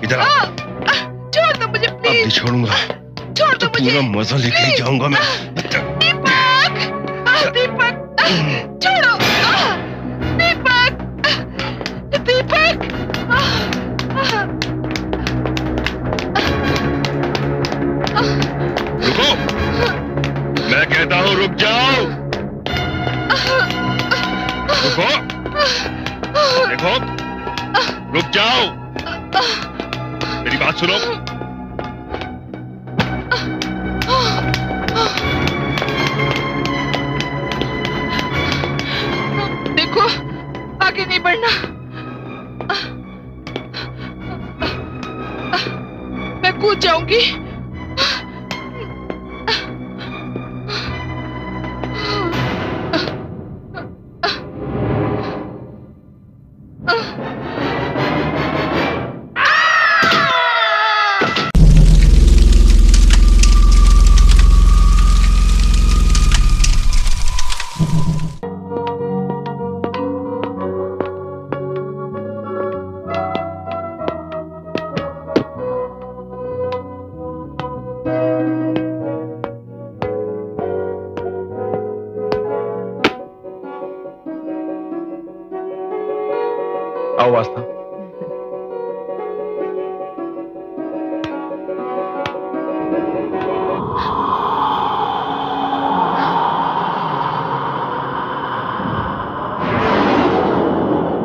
इधर आ। छोड़ दो मुझे प्लीज। अब नहीं छोड़ूंगा। छोड़ दो मुझे। पूरा मजा लेके ही जाऊंगा मैं। दीपक, दीपक, छोड़ो। दीपक, दीपक। रुको, मैं कहता हूँ रुक जाओ। रुको, देखो, रुक जाओ। मेरी बात सुनो। देखो, आगे नहीं बढ़ना। मैं कूद जाऊंगी। आओ आस्था।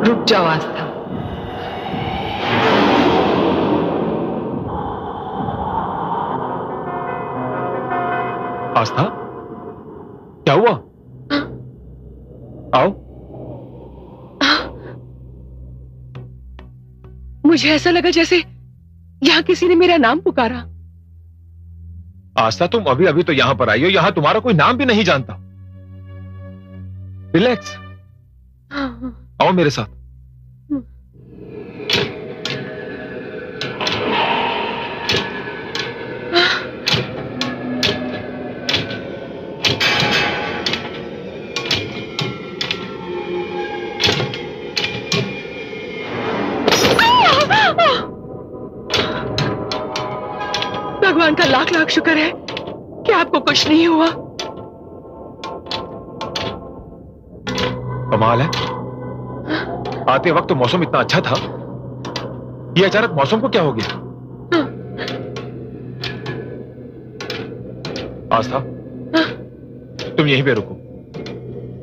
रुक जाओ आस्था। आस्था, क्या हुआ? आओ। मुझे ऐसा लगा जैसे यहां किसी ने मेरा नाम पुकारा। आस्था, तुम अभी अभी तो यहां पर आई हो, यहां तुम्हारा कोई नाम भी नहीं जानता। रिलैक्स, आओ मेरे साथ। भगवान का लाख लाख शुक्र है कि आपको कुछ नहीं हुआ। कमाल है, आते वक्त तो मौसम इतना अच्छा था, ये अचानक मौसम को क्या हो गया? आस्था, तुम यहीं पे रुको,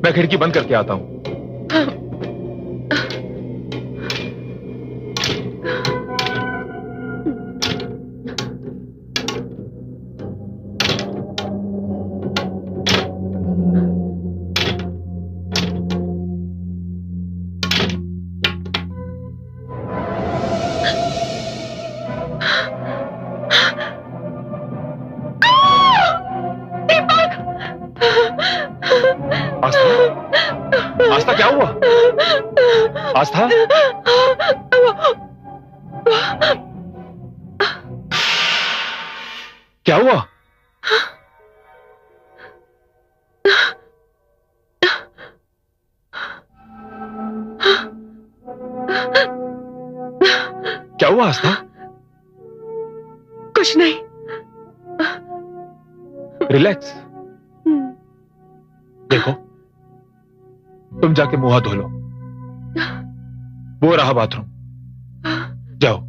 मैं खिड़की बंद करके आता हूं। आस्था, क्या हुआ? आस्था, क्या हुआ? क्या हुआ आस्था? कुछ नहीं। रिलैक्स। देखो, तुम जाके मुंह हाथ धो लो, वो रहा बाथरूम, जाओ।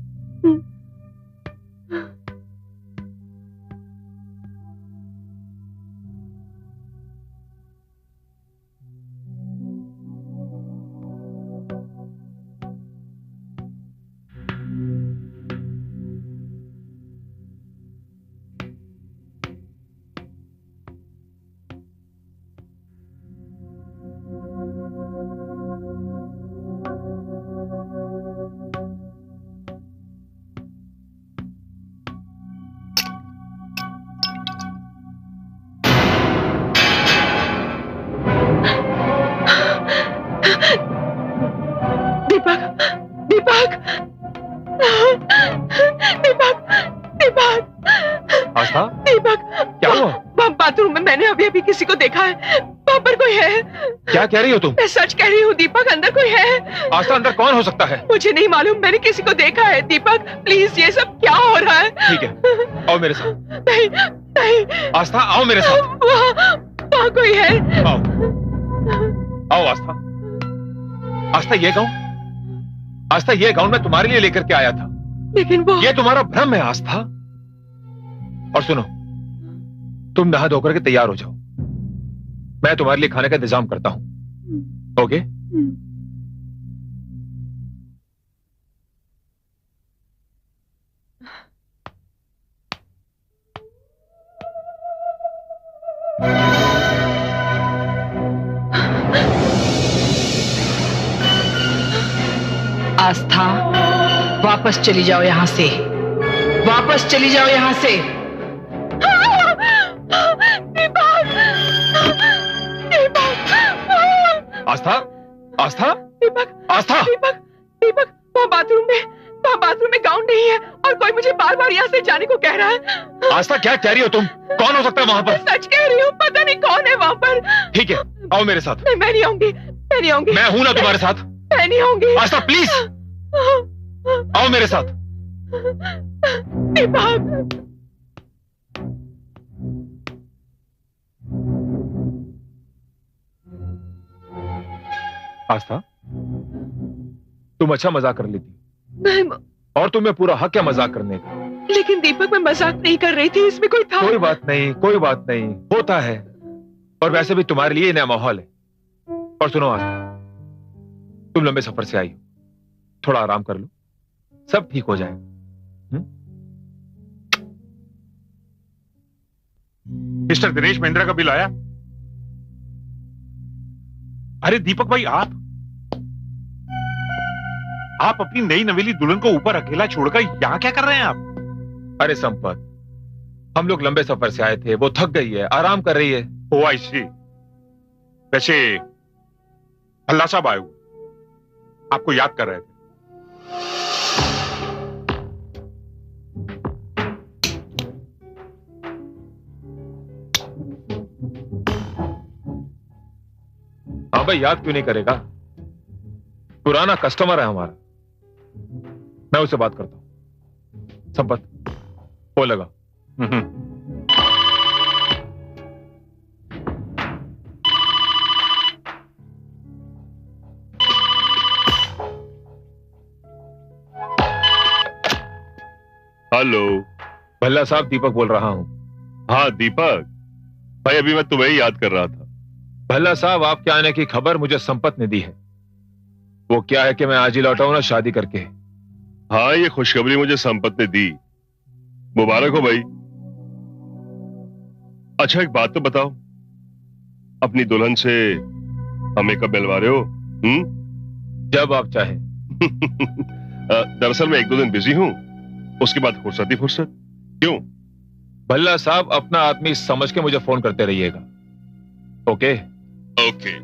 दीपक, क्या हुआ? बाथरूम में मैंने अभी अभी किसी को देखा है। वहाँ पर कोई है। क्या कह रही हो तुम? मैं सच कह रही हूँ दीपक, अंदर कोई है। आस्था, अंदर कौन हो सकता है? मुझे नहीं मालूम, मैंने किसी को देखा है। दीपक प्लीज, ये सब क्या हो रहा है? ठीक है, आओ मेरे साथ। नहीं नहीं, आस्था आओ मेरे साथ। वहाँ कोई है। आओ आओ आस्था। आस्था ये गाउन, आस्था ये गाउन मैं तुम्हारे लिए लेकर के आया था। लेकिन वो, ये तुम्हारा भ्रम है आस्था। और सुनो, तुम नहा धोकर के तैयार हो जाओ, मैं तुम्हारे लिए खाने का इंतजाम करता हूं। ओके? आस्था, वापस चली जाओ यहां से, वापस चली जाओ यहां से। आस्था, आस्था, दीपक, आस्था, दीपक, दीपक, वहाँ बाथरूम में गाउन नहीं है और कोई मुझे बार बार यहाँ से जाने को कह रहा है। आस्था क्या कह रही हो तुम? कौन हो सकता है वहां पर? सच कह रही हूँ, पता नहीं कौन है वहाँ पर। ठीक है, आओ मेरे साथ। नहीं, मैं नहीं आऊंगी, मैं नहीं आऊंगी। मैं हूं ना तुम्हारे साथ। मैं नहीं आऊंगी। आस्था प्लीज, आओ मेरे साथ। दीपक, आस्था, तुम अच्छा मजाक कर लेती, मैं, और तुम्हें पूरा हक है मजाक करने का। लेकिन दीपक मैं मजाक नहीं कर रही थी, इसमें कोई था। कोई बात नहीं, कोई बात नहीं, होता है। और वैसे भी तुम्हारे लिए नया माहौल है। और सुनो आस्था, तुम लंबे सफर से आई हो, थोड़ा आराम कर लो, सब ठीक हो जाएगा। मिस्टर दिनेश महिंद्रा का बिल आया? अरे दीपक भाई, आप अपनी नई नवेली दुल्हन को ऊपर अकेला छोड़कर यहां क्या कर रहे हैं आप? अरे संपत, हम लोग लंबे सफर से आए थे, वो थक गई है, आराम कर रही है। ओ आई सी। वैसे अल्लाह साहब आए हुए, आपको याद कर रहे थे। हाँ भाई, याद क्यों नहीं करेगा? पुराना कस्टमर है हमारा, मैं उससे बात करता हूं। संपत, वो लगा। हेलो भल्ला साहब, दीपक बोल रहा हूं। हाँ दीपक भाई, अभी मैं तुम्हें ही याद कर रहा था। भल्ला साहब, आपके आने की खबर मुझे संपत ने दी है। वो क्या है कि मैं आज ही लौटा हूं ना शादी करके। हाँ, ये खुशखबरी मुझे संपत ने दी, मुबारक हो भाई। अच्छा एक बात तो बताओ, अपनी दुल्हन से हमें कब मिलवा रहे हो? जब आप चाहें। दरअसल मैं एक दो दिन बिजी हूं, उसके बाद फुर्सत ही फुर्सत। क्यों? भल्ला साहब, अपना आदमी समझ के मुझे फोन करते रहिएगा। ओके? ओके।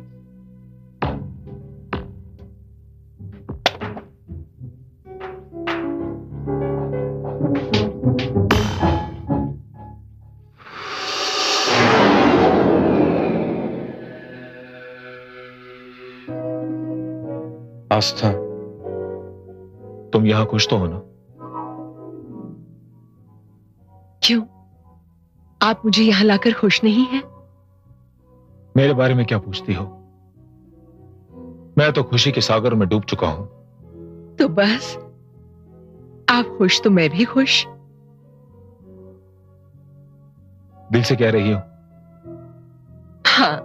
आस्था, तुम यहां खुश तो हो ना? क्यों, आप मुझे यहां लाकर खुश नहीं हैं? मेरे बारे में क्या पूछती हो? मैं तो खुशी के सागर में डूब चुका हूं। तो बस, आप खुश तो मैं भी खुश। दिल से कह रही हो? हाँ,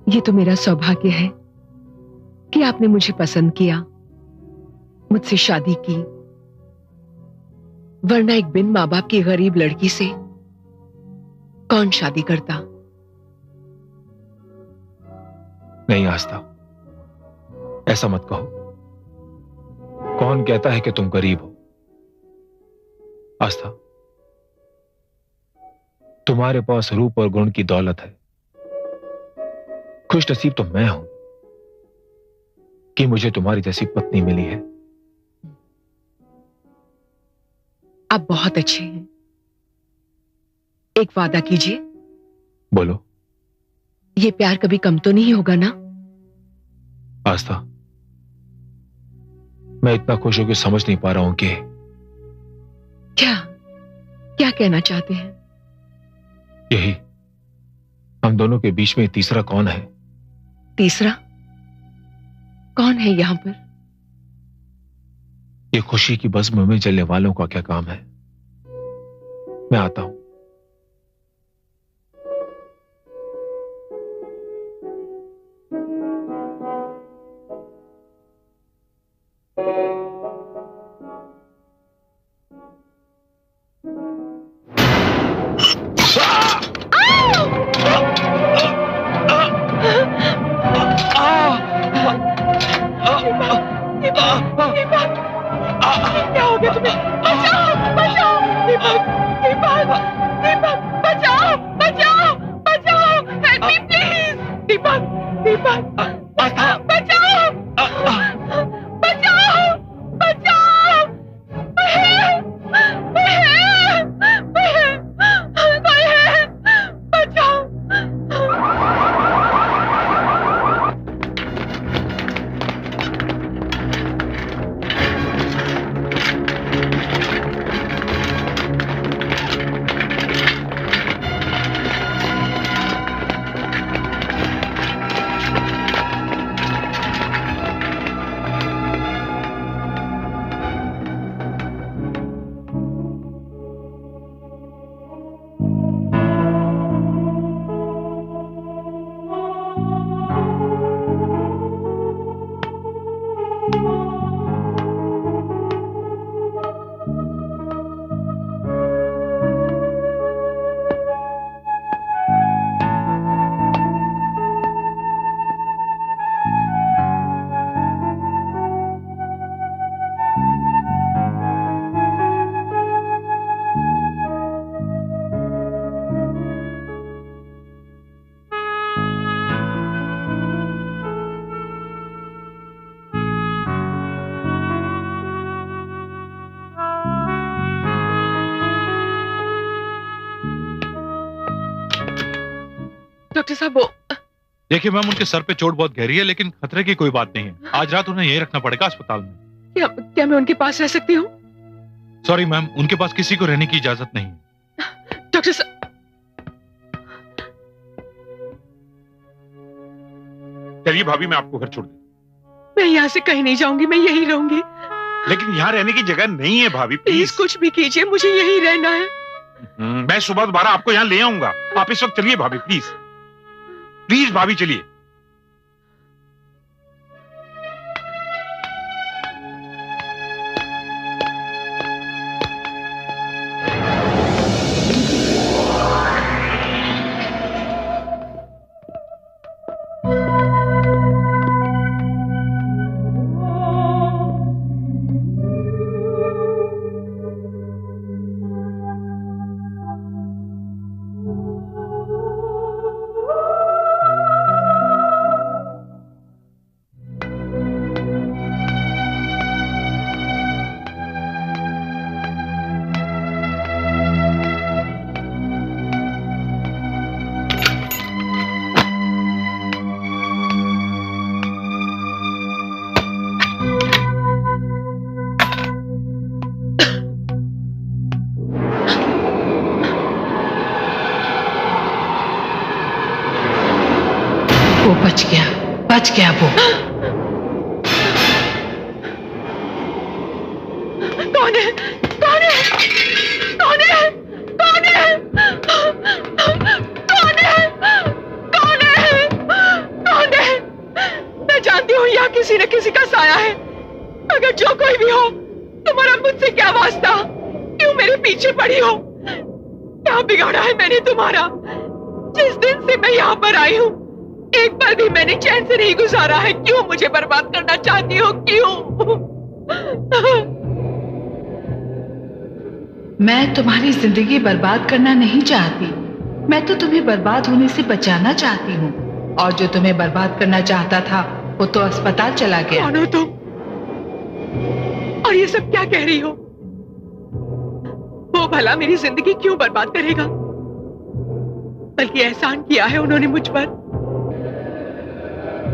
ये तो मेरा सौभाग्य है कि आपने मुझे पसंद किया, मुझसे शादी की, वरना एक बिन मां बाप की गरीब लड़की से कौन शादी करता? नहीं आस्था, ऐसा मत कहो। कौन कहता है कि तुम गरीब हो? आस्था, तुम्हारे पास रूप और गुण की दौलत है। खुश नसीब तो मैं हूं कि मुझे तुम्हारी जैसी पत्नी मिली है। आप बहुत अच्छे हैं। एक वादा कीजिए बोलो। ये प्यार कभी कम तो नहीं होगा ना? आस्था, मैं इतना खुश हूं कि समझ नहीं पा रहा हूं कि क्या क्या कहना चाहते हैं? यही, हम दोनों के बीच में तीसरा कौन है? तीसरा कौन है यहां पर? ये खुशी की बज़्म में जलने वालों का क्या काम है? मैं आता हूं। क्या हो गया तुम्हें? बचाओ बचाओ दीपक, दीपक, दीपक, बचाओ बचाओ बचाओ, हेल्प मी प्लीज। दीपक, दीपक, बचाओ बचाओ बचाओ बचाओ, कोई है, बचाओ। डॉक्टर साहब, वो देखिए मैम, उनके सर पे चोट बहुत गहरी है, लेकिन खतरे की कोई बात नहीं है। आज रात उन्हें यहीं रखना पड़ेगा अस्पताल में। क्या मैं उनके पास रह सकती हूँ? सॉरी मैम, उनके पास किसी को रहने की इजाजत नहीं है। डॉक्टर साहब, चलिए भाभी, मैं आपको घर छोड़ दूं। मैं यहाँ से कहीं नहीं जाऊंगी, मैं यहीं रहूंगी। लेकिन यहाँ रहने की जगह नहीं है भाभी, प्लीज कुछ भी कीजिए, मुझे यहीं रहना है। मैं सुबह दोबारा आपको यहाँ ले आऊंगा। आप इस वक्त चलिए भाभी, प्लीज प्लीज भाभी चलिए। वो बच गया वो। कौन है? कौन है? कौन है? कौन है? कौन है? कौन है? कौन है? मैं जानती हूँ यहाँ किसी न किसी का साया है। अगर जो कोई भी हो, तुम्हारा मुझसे क्या वास्ता? क्यों मेरे पीछे पड़ी हो? क्या बिगाड़ा है मैंने तुम्हारा? जिस दिन से मैं यहाँ पर आई हूँ, एक पल भी मैंने चैन से नहीं गुजारा है। क्यों मुझे बर्बाद करना चाहती हो? क्यों? मैं तुम्हारी जिंदगी बर्बाद करना नहीं चाहती। मैं तो तुम्हें बर्बाद होने से बचाना चाहती हूँ। और जो तुम्हें बर्बाद करना चाहता था, वो तो अस्पताल चला गया। कौन हो तुम? और ये सब क्या कह रही हो? वो भला मेरी जिंदगी क्यों बर्बाद करेगा? बल्कि एहसान किया है उन्होंने मुझ पर।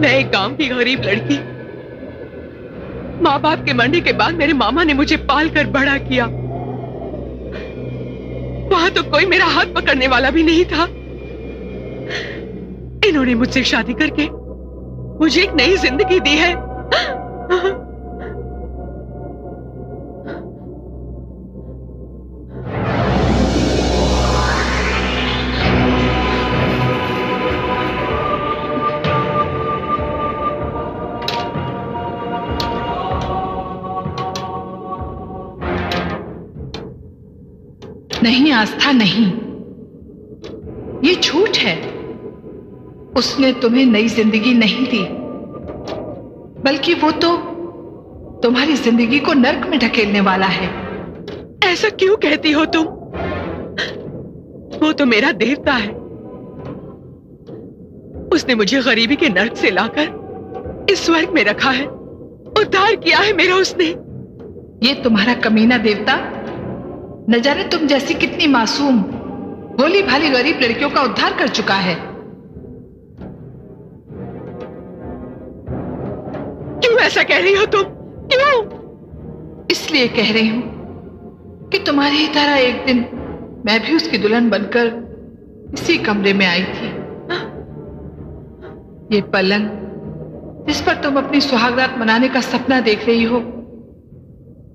मैं एक गांव की गरीब लड़की, माँ बाप के मरने के बाद मेरे मामा ने मुझे पाल कर बड़ा किया। वहां तो कोई मेरा हाथ पकड़ने वाला भी नहीं था। इन्होंने मुझसे शादी करके मुझे एक नई जिंदगी दी है। नहीं आस्था, नहीं, ये झूठ है। उसने तुम्हें नई जिंदगी नहीं दी, बल्कि वो तो तुम्हारी जिंदगी को नर्क में ढकेलने वाला है। ऐसा क्यों कहती हो तुम? वो तो मेरा देवता है। उसने मुझे गरीबी के नर्क से लाकर इस स्वर्ग में रखा है। उद्धार किया है मेरा उसने। ये तुम्हारा कमीना देवता न जाने तुम जैसी कितनी मासूम, भोली भाली गरीब लड़कियों का उद्धार कर चुका है। क्यों ऐसा कह रही हो तुम? क्यों? इसलिए कह रही हूं कि तुम्हारी ही तरह एक दिन मैं भी उसकी दुल्हन बनकर इसी कमरे में आई थी। ये पलंग जिस पर तुम अपनी सुहागरात मनाने का सपना देख रही हो,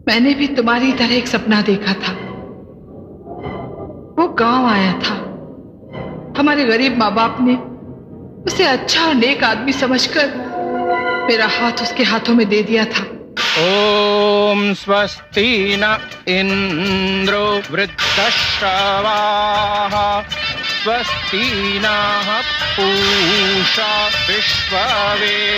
मैंने भी तुम्हारी तरह एक सपना देखा था। वो गांव आया था। हमारे गरीब माँ बाप ने उसे अच्छा और नेक आदमी समझकर मेरा हाथ उसके हाथों में दे दिया था। ओम स्वस्ति न इंद्रो वृद्धश्रवाः स्वस्ति नः पूषा विश्ववेदाः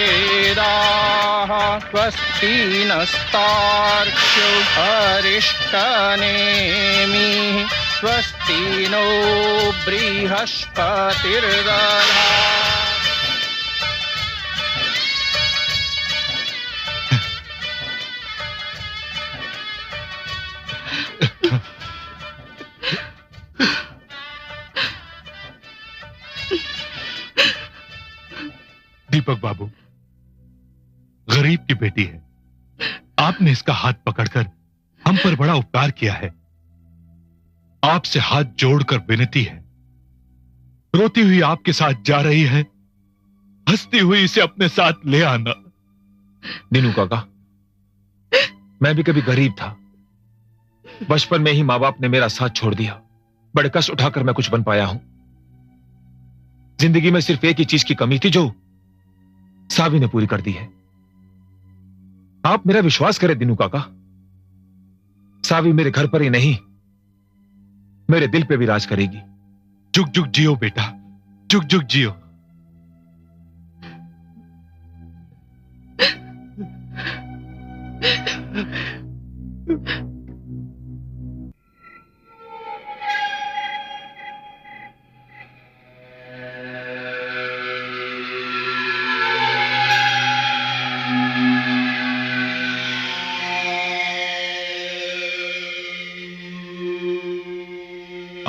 स्वस्ति नस्तार्क्ष्यो अरिष्टनेमिः स्वस्ति नो बृहस्पतिर्दधातु। दीपक बाबू, गरीब की बेटी है। आपने इसका हाथ पकड़कर हम पर बड़ा उपकार किया है। आपसे हाथ जोड़कर विनती है, रोती हुई आपके साथ जा रही है, हंसती हुई इसे अपने साथ ले आना। दीनू काका, मैं भी कभी गरीब था। बचपन में ही माँ बाप ने मेरा साथ छोड़ दिया। बड़े कष्ट उठाकर मैं कुछ बन पाया हूं। जिंदगी में सिर्फ एक ही चीज की कमी थी, जो सावी ने पूरी कर दी है। आप मेरा विश्वास करें दीनू काका, सावी मेरे घर पर ही नहीं, मेरे दिल पे भी राज करेगी। जुग जुग जियो बेटा, जुग जुग जियो।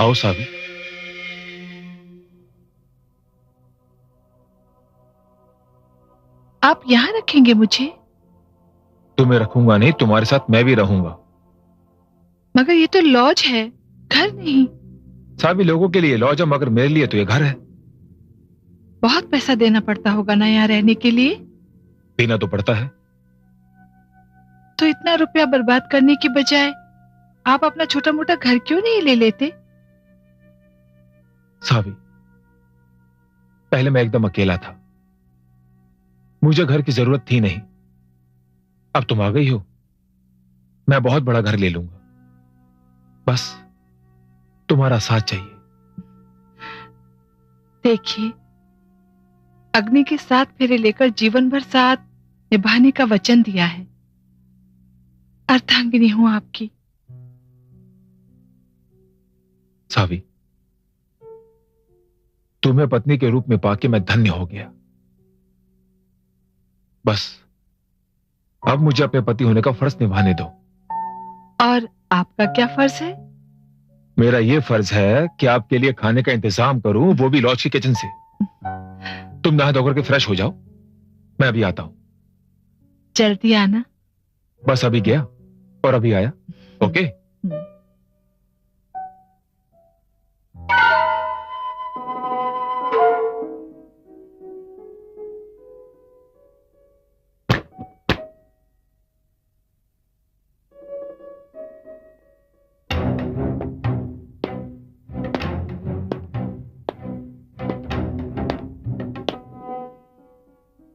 आओ सावी। आप यहां रखेंगे मुझे? तुम्हें रखूंगा नहीं, तुम्हारे साथ मैं भी रहूंगा। मगर ये तो लॉज है, घर नहीं। सावी लोगों के लिए लॉज है, मगर मेरे लिए तो ये घर है। बहुत पैसा देना पड़ता होगा ना यहाँ रहने के लिए? देना तो पड़ता है। तो इतना रुपया बर्बाद करने की बजाय आप अपना छोटा मोटा घर क्यों नहीं ले लेते? सावी, पहले मैं एकदम अकेला था, मुझे घर की जरूरत थी नहीं। अब तुम आ गई हो, मैं बहुत बड़ा घर ले लूंगा। बस तुम्हारा साथ चाहिए। देखिए, अग्नि के 7 फेरे लेकर जीवन भर साथ निभाने का वचन दिया है। अर्धांगिनी हूं आपकी। सावी, तुम्हें पत्नी के रूप में पाके मैं धन्य हो गया। बस अब मुझे अपने पति होने का फर्ज निभाने दो। और आपका क्या फर्ज है? मेरा ये फर्ज है कि आपके लिए खाने का इंतजाम करूं, वो भी लॉज की किचन से। तुम नहा धोकर के फ्रेश हो जाओ, मैं अभी आता हूं। जल्दी आना। बस अभी गया और अभी आया। ओके।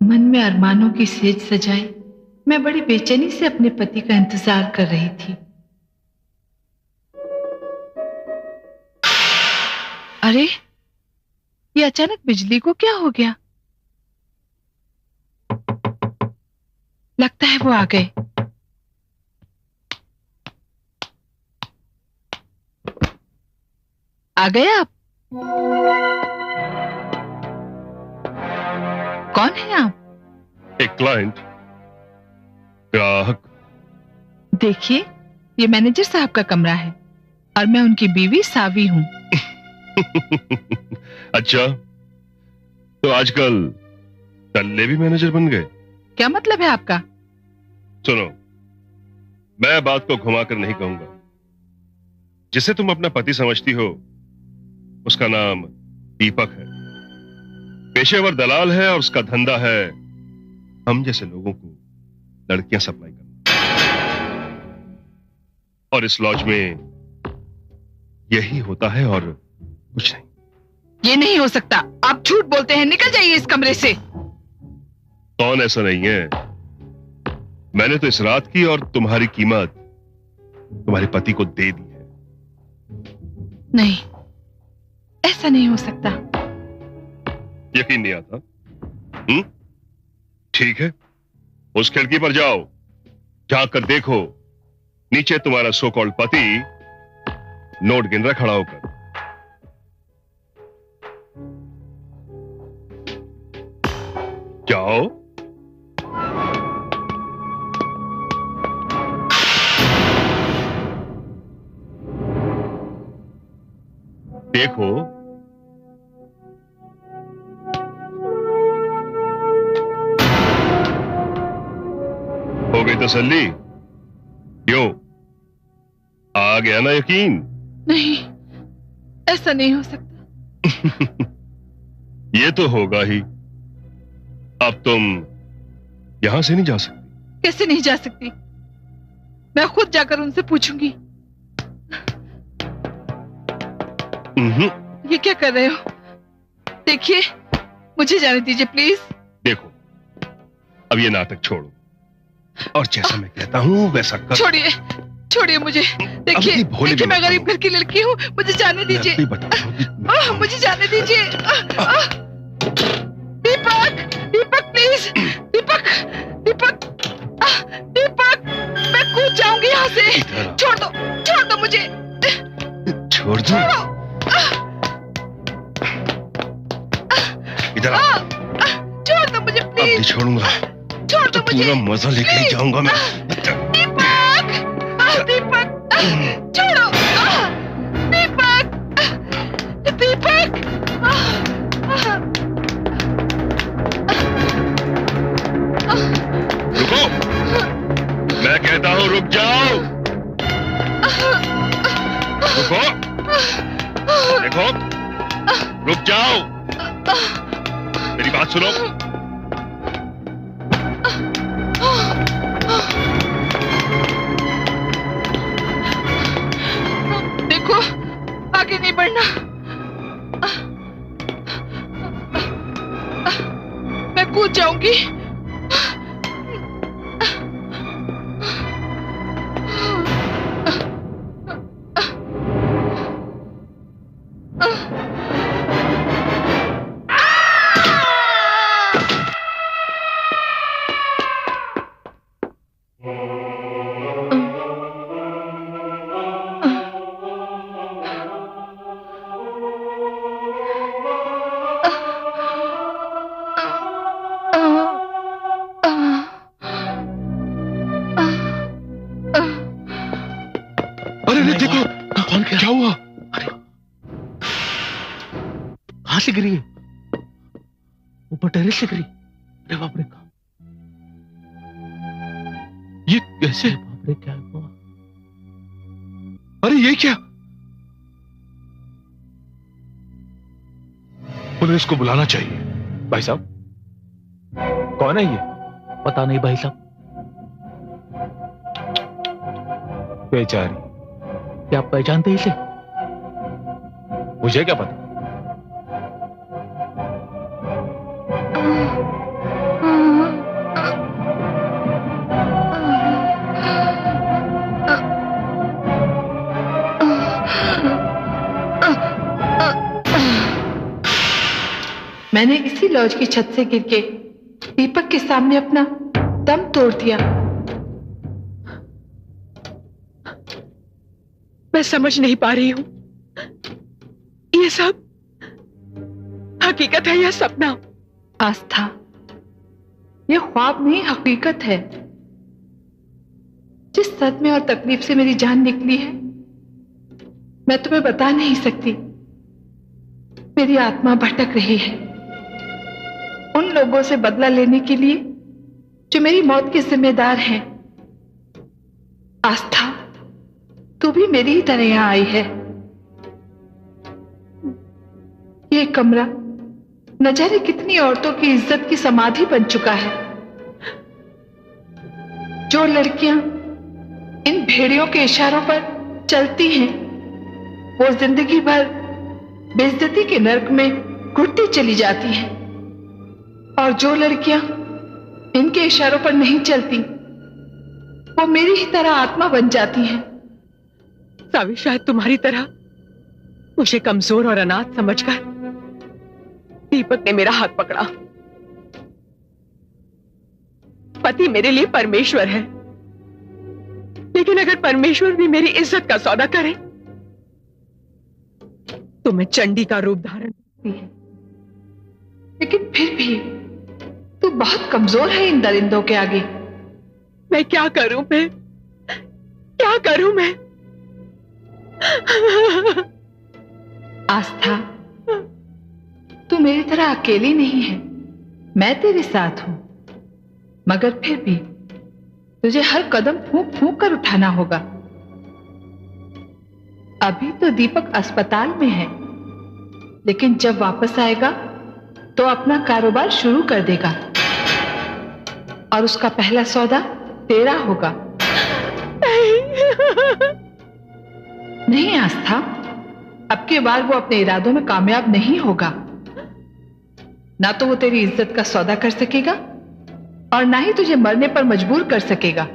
मन में अरमानों की सेज सजाए मैं बड़ी बेचैनी से अपने पति का इंतजार कर रही थी। अरे, ये अचानक बिजली को क्या हो गया? लगता है वो आ गए। आ गए आप? कौन है आप? एक क्लाइंट, ग्राहक। देखिए, ये मैनेजर साहब का कमरा है और मैं उनकी बीवी सावी हूं। अच्छा, तो आजकल टल्ले भी मैनेजर बन गए? क्या मतलब है आपका? सुनो, मैं बात को घुमाकर नहीं कहूंगा। जिसे तुम अपना पति समझती हो उसका नाम दीपक है। पेशेवर दलाल है और उसका धंधा है हम जैसे लोगों को लड़कियां सप्लाई करना। और इस लॉज में यही होता है और कुछ नहीं। ये नहीं हो सकता, आप झूठ बोलते हैं। निकल जाइए इस कमरे से। कौन ऐसा नहीं है? मैंने तो इस रात की और तुम्हारी कीमत तुम्हारे पति को दे दी है। नहीं, ऐसा नहीं हो सकता। यकीन नहीं आता? ठीक है, उस खिड़की पर जाओ, झांक कर देखो, नीचे तुम्हारा सो कॉल्ड पति नोट गिन रहा खड़ा होकर। जाओ। देखो। हो गई तसल्ली? क्यों, आ गया ना यकीन? नहीं, ऐसा नहीं हो सकता। ये तो होगा ही। अब तुम यहां से नहीं जा सकती। कैसे नहीं जा सकती? मैं खुद जाकर उनसे पूछूंगी। ये क्या कर रहे हो? देखिए, मुझे जाने दीजिए प्लीज। देखो, अब ये नाटक छोड़ो और जैसा मैं कहता हूँ वैसा कर। छोड़िए, छोड़िए मुझे। देखिए, देखिए मैं गरीब घर की लड़की हूँ, मुझे जाने दीजिए। मुझे जाने दीजिए। दीपक, दीपक प्लीज, दीपक, दीपक, दीपक, मैं कूद जाऊंगी यहाँ से। छोड़ दो, छोड़ दो मुझे। छोड़ दो? इधर आ। छोड़ दो मुझे प्लीज। अब नहीं छोड़ूंगा। छोड़ दो मुझे। पूरा मजा लेके ही जाऊंगा मैं। दीपक, दीपक, छोड़ो। दीपक, दीपक। रुको, मैं कहता हूँ रुक जाओ। रुको, देखो, रुक जाओ। मेरी बात सुनो। देखो, आगे नहीं बढ़ना। मैं कूद जाऊंगी। अरे देखो, क्या हुआ? से गिरी है, ऊपर टेरेस से गिरी। अरे बाप रे, ये कैसे? बाप रे, क्या हुआ? अरे ये क्या? पुलिस को बुलाना चाहिए। भाई साहब, कौन है ये? पता नहीं भाई साहब। बेचारी। क्या आप पहचानते इसे? मुझे क्या पता। मैंने इसी लॉज की छत से गिर के दीपक के सामने अपना दम तोड़ दिया। मैं समझ नहीं पा रही हूं, ये सब हकीकत है या सपना? आस्था, ये ख्वाब नहीं हकीकत है। जिस सदमे और तकलीफ से मेरी जान निकली है, मैं तुम्हें बता नहीं सकती। मेरी आत्मा भटक रही है उन लोगों से बदला लेने के लिए जो मेरी मौत के जिम्मेदार हैं। आस्था, तू भी मेरी ही तरह यहां आई है। ये कमरा न जाने कितनी औरतों की इज्जत की समाधि बन चुका है। जो लड़कियां इन भेड़ियों के इशारों पर चलती हैं, वो जिंदगी भर बेइज्जती के नर्क में घुटती चली जाती हैं। और जो लड़कियां इनके इशारों पर नहीं चलती, वो मेरी ही तरह आत्मा बन जाती हैं। सावी, शायद तुम्हारी तरह मुझे कमजोर और अनाथ समझकर दीपक ने मेरा हाथ पकड़ा। पति मेरे लिए परमेश्वर है, लेकिन अगर परमेश्वर भी मेरी इज्जत का सौदा करे तो मैं चंडी का रूप धारण करती है। लेकिन फिर भी तू बहुत कमजोर है इन दरिंदों के आगे। मैं क्या करूं? मैं क्या करूं? मैं आस्था, तू मेरी तरह अकेली नहीं है, मैं तेरे साथ हूं। मगर फिर भी तुझे हर कदम फूंक फूंक कर उठाना होगा। अभी तो दीपक अस्पताल में है, लेकिन जब वापस आएगा तो अपना कारोबार शुरू कर देगा और उसका पहला सौदा तेरा होगा। नहीं आस्था, अब की बार वो अपने इरादों में कामयाब नहीं होगा। ना तो वो तेरी इज्जत का सौदा कर सकेगा और ना ही तुझे मरने पर मजबूर कर सकेगा,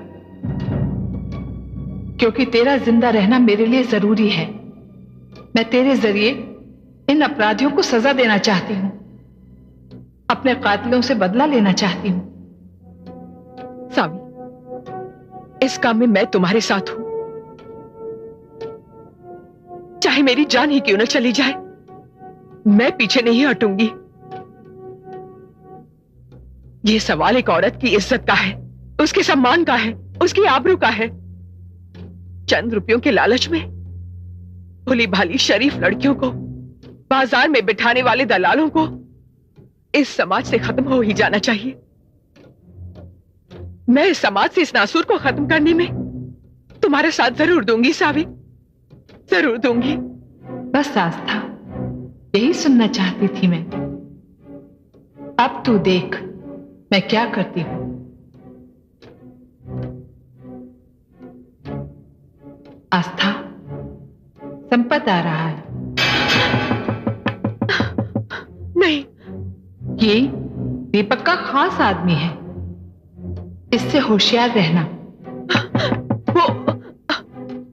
क्योंकि तेरा जिंदा रहना मेरे लिए जरूरी है। मैं तेरे जरिए इन अपराधियों को सजा देना चाहती हूं, अपने कातिलों से बदला लेना चाहती हूं। सावी, इस काम में मैं तुम्हारे साथ हूं, चाहे मेरी जान ही क्यों न चली जाए, मैं पीछे नहीं हटूंगी। यह सवाल एक औरत की इज्जत का है, उसके सम्मान का है, उसकी आबरू का है। चंद रुपयों के लालच में भोली भाली शरीफ लड़कियों को बाजार में बिठाने वाले दलालों को इस समाज से खत्म हो ही जाना चाहिए। मैं इस समाज से इस नासूर को खत्म करने में तुम्हारा साथ जरूर दूंगी सावी, जरूर दूंगी। बस आस्था, यही सुनना चाहती थी मैं। अब तू देख मैं क्या करती हूं। आस्था, संपत आ रहा है। नहीं, ये दीपक का खास आदमी है, इससे होशियार रहना। वो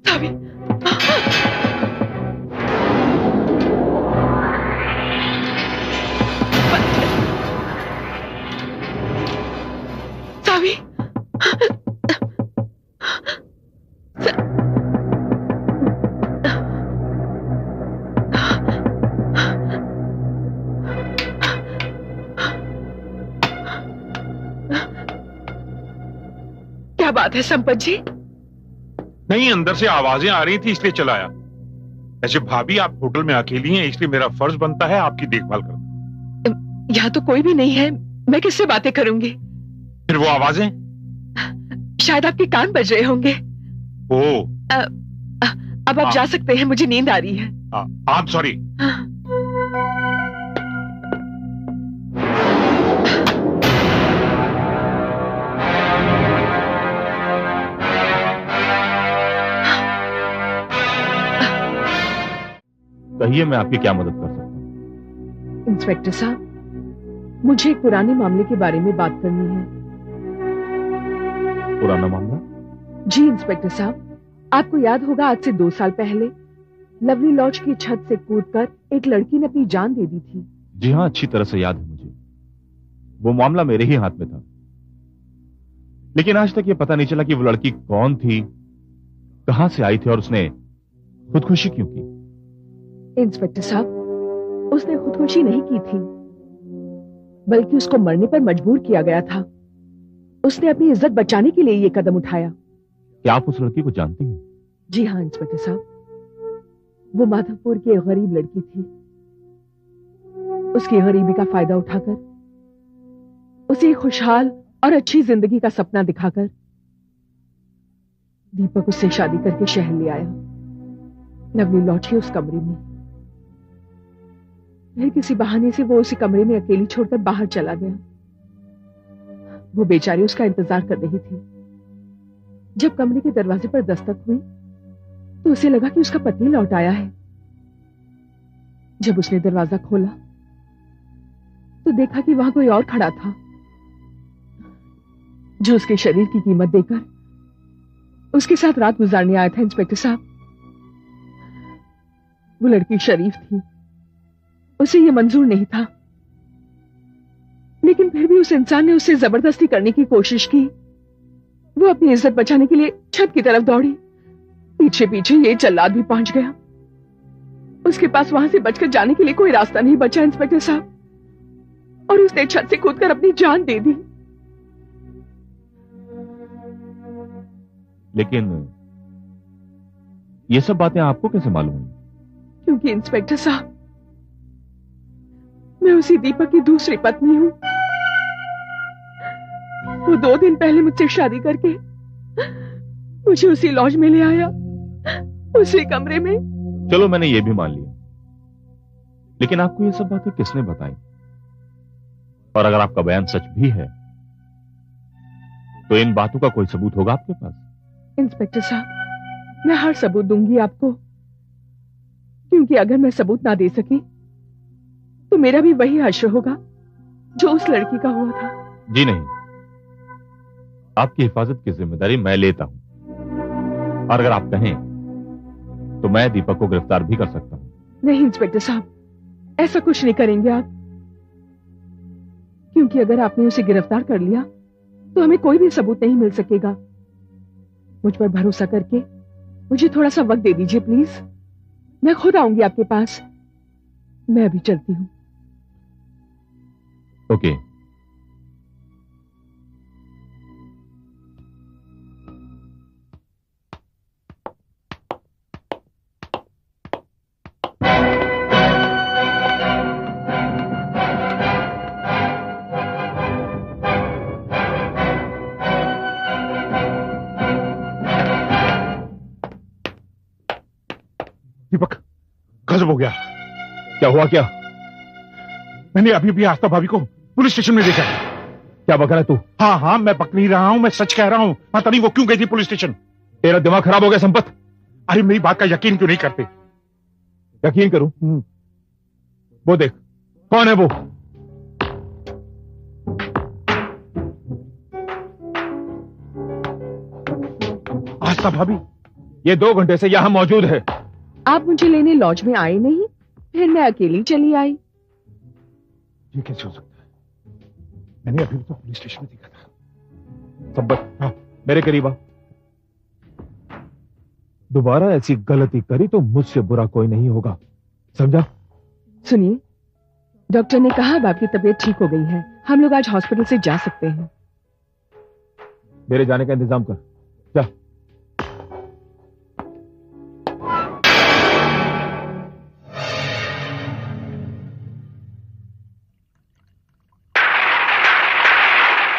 सावी, सावी, क्या बात है संपत जी? नहीं, अंदर से आवाजें आ रही थी इसलिए चलाया। ऐसे भाभी, आप होटल में अकेली हैं, इसलिए मेरा फर्ज बनता है आपकी देखभाल करना। यहाँ तो कोई भी नहीं है, मैं किससे बातें करूंगी? फिर वो आवाजें? शायद आपके कान बज रहे होंगे। अब आप जा सकते हैं, मुझे नींद आ रही है। I am sorry. कहिए, मैं आपकी क्या मदद कर सकता हूँ? इंस्पेक्टर साहब, मुझे एक पुराने मामले के बारे में बात करनी है। पुराना मामला? जी इंस्पेक्टर साहब, आपको याद होगा आज से 2 साल पहले लवली लॉज की छत से कूदकर एक लड़की ने अपनी जान दे दी थी। जी हाँ, अच्छी तरह से याद है मुझे। वो मामला मेरे ही हाथ में था, लेकिन आज तक ये पता नहीं चला कि वो लड़की कौन थी, कहां से आई थी और उसने खुदकुशी क्यों की। इंस्पेक्टर साहब, उसने खुदकुशी नहीं की थी, बल्कि उसको मरने पर मजबूर किया गया था। उसने अपनी इज्जत बचाने के लिए ये कदम उठाया। क्या आप उस लड़की को जानती हैं? जी हाँ इंस्पेक्टर साहब, वो माधवपुर की एक गरीब लड़की थी। उसकी गरीबी का फायदा उठाकर उसे खुशहाल और अच्छी जिंदगी का सपना दिखाकर दीपक उससे शादी करके शहर ले आया, लवली लॉज के उस कमरे में। फिर किसी बहाने से वो उसी कमरे में अकेली छोड़कर बाहर चला गया। वो बेचारी उसका इंतजार कर रही थी। जब कमरे के दरवाजे पर दस्तक हुई तो उसे लगा कि उसका पति लौट आया है। जब उसने दरवाजा खोला तो देखा कि वहां कोई और खड़ा था, जो उसके शरीर की कीमत देकर उसके साथ रात गुजारने आया था। इंस्पेक्टर साहब, वो लड़की शरीफ थी, उसे ये मंजूर नहीं था, लेकिन फिर भी उस इंसान ने उससे जबरदस्ती करने की कोशिश की। वो अपनी इज्जत बचाने के लिए छत की तरफ दौड़ी। पीछे पीछे ये जल्लाद भी पहुंच गया। उसके पास वहां से बचकर जाने के लिए कोई रास्ता नहीं बचा इंस्पेक्टर साहब, और उसने छत से कूदकर अपनी जान दे दी। लेकिन ये सब बातें आपको कैसे मालूम हुई? क्योंकि इंस्पेक्टर साहब, मैं उसी दीपक की दूसरी पत्नी हूं। वो 2 दिन पहले मुझसे शादी करके मुझे उसी लॉज में ले आया, उसी कमरे में। चलो, मैंने ये भी मान लिया, लेकिन आपको ये सब बातें किसने बताई? और अगर आपका बयान सच भी है तो इन बातों का कोई सबूत होगा आपके पास? इंस्पेक्टर साहब, मैं हर सबूत दूंगी आपको, क्योंकि अगर मैं सबूत ना दे सकी तो मेरा भी वही हश्र होगा जो उस लड़की का हुआ था। जी नहीं, आपकी हिफाजत की जिम्मेदारी मैं लेता हूं, और अगर आप कहें तो मैं दीपक को गिरफ्तार भी कर सकता हूं। नहीं इंस्पेक्टर साहब, ऐसा कुछ नहीं करेंगे आप, क्योंकि अगर आपने उसे गिरफ्तार कर लिया तो हमें कोई भी सबूत नहीं मिल सकेगा। मुझ पर भरोसा करके मुझे थोड़ा सा वक्त दे दीजिए प्लीज। मैं खुद आऊंगी आपके पास। मैं अभी चलती हूं। ओके। दीपक, गजब हो गया। क्या हुआ? क्या? मैंने अभी भी आस्था भाभी को पुलिस स्टेशन में देखा है। क्या बक रहा है तू? हाँ हाँ, मैं बक नहीं रहा हूं, मैं सच कह रहा हूं। पता नहीं वो क्यों गई थी पुलिस स्टेशन। तेरा दिमाग खराब हो गया संपत? अरे मेरी बात का यकीन क्यों नहीं करते? यकीन करूं? वो देख, कौन है वो? आस्था भाभी, ये 2 घंटे से यहां मौजूद है। आप मुझे लेने लॉज में आए नहीं, फिर मैं अकेली चली आई। ये कैसे हो सकता है? मैंने अभी तो पुलिस स्टेशन में देखा था। संपत, हाँ, मेरे करीब आ। दोबारा ऐसी गलती करी तो मुझसे बुरा कोई नहीं होगा, समझा? सुनिए, डॉक्टर ने कहा अब आपकी तबीयत ठीक हो गई है, हम लोग आज हॉस्पिटल से जा सकते हैं। मेरे जाने का इंतजाम कर, जा।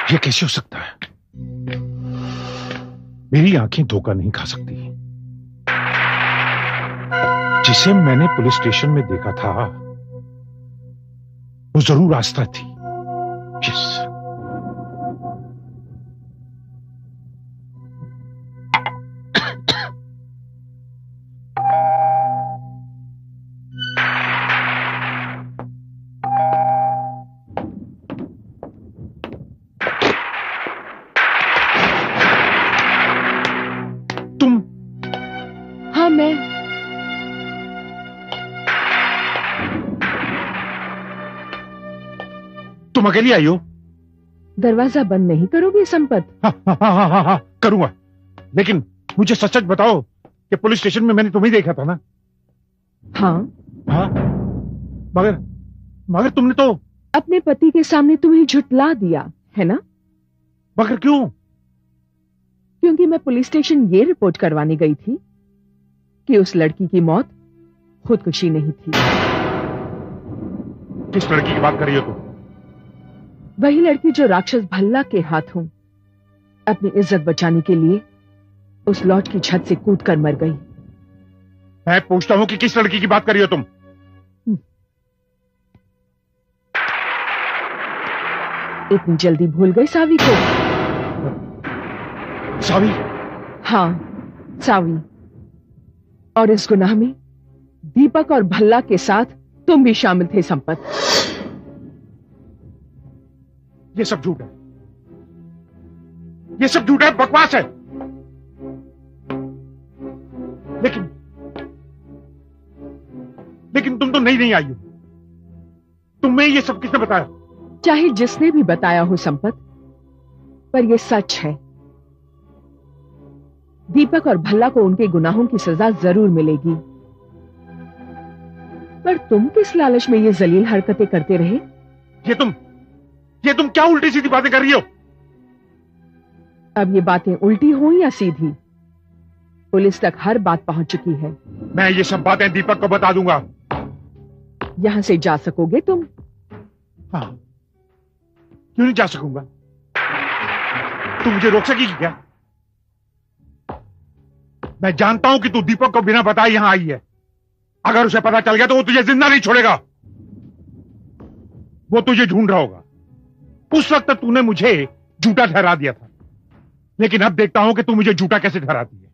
ये कैसे हो सकता है? मेरी आंखें धोखा नहीं खा सकती। जिसे मैंने पुलिस स्टेशन में देखा था वो जरूर आस्था थी। यस। तुम? हाँ, मैं। तुम अकेली आई हो? दरवाजा बंद नहीं करोगे संपत? हाँ, करूंगा। लेकिन मुझे सच सच बताओ कि पुलिस स्टेशन में मैंने तुम्हें देखा था ना? हाँ। हाँ, मगर तुमने तो अपने पति के सामने तुम्हें झुठला दिया है ना? मगर क्यों? क्योंकि मैं पुलिस स्टेशन ये रिपोर्ट करवाने गई थी कि उस लड़की की मौत खुदकुशी नहीं थी। किस लड़की की बात कर रही हो तुम? वही लड़की जो राक्षस भल्ला के हाथों अपनी इज्जत बचाने के लिए उस लॉज की छत से कूदकर मर गई। मैं पूछता हूं कि किस लड़की की बात कर रही हो तुम? इतनी जल्दी भूल गई सावी को? सावी? हाँ, सावी। और इस गुनाह में दीपक और भल्ला के साथ तुम भी शामिल थे संपत। ये सब झूठ है। ये सब झूठ है, बकवास है। लेकिन तुम तो नहीं आई हो। तुम्हें ये सब किसने बताया? चाहे जिसने भी बताया हो संपत, पर यह सच है। दीपक और भल्ला को उनके गुनाहों की सजा जरूर मिलेगी। पर तुम किस लालच में ये जलील हरकतें करते रहे? ये तुम क्या उल्टी सीधी बातें कर रही हो? अब ये बातें उल्टी हो या सीधी, पुलिस तक हर बात पहुंच चुकी है। मैं ये सब बातें दीपक को बता दूंगा। यहां से जा सकोगे तुम? हाँ, क्यों नहीं जा सकूंगा? तू मुझे रोक सकेगी क्या? मैं जानता हूं कि तू दीपक को बिना बताए यहां आई है। अगर उसे पता चल गया तो वो तुझे जिंदा नहीं छोड़ेगा। वो तुझे ढूंढ रहा होगा। उस वक्त तूने मुझे झूठा ठहरा दिया था, लेकिन अब देखता हूं कि तू मुझे झूठा कैसे ठहराती है।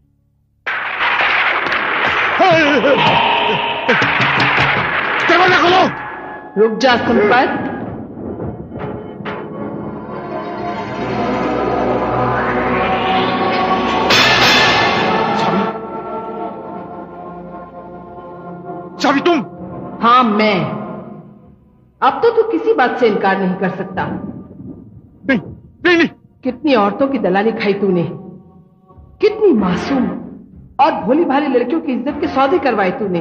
दरवाजा खोलो। रुक जा संपत। सावी तुम? हाँ, मैं। अब तो तू किसी बात से इनकार नहीं कर सकता। नहीं, नहीं, नहीं। कितनी औरतों की दलाली खाई तूने, कितनी मासूम और भोली भाली लड़कियों की इज्जत के सौदे करवाए तूने।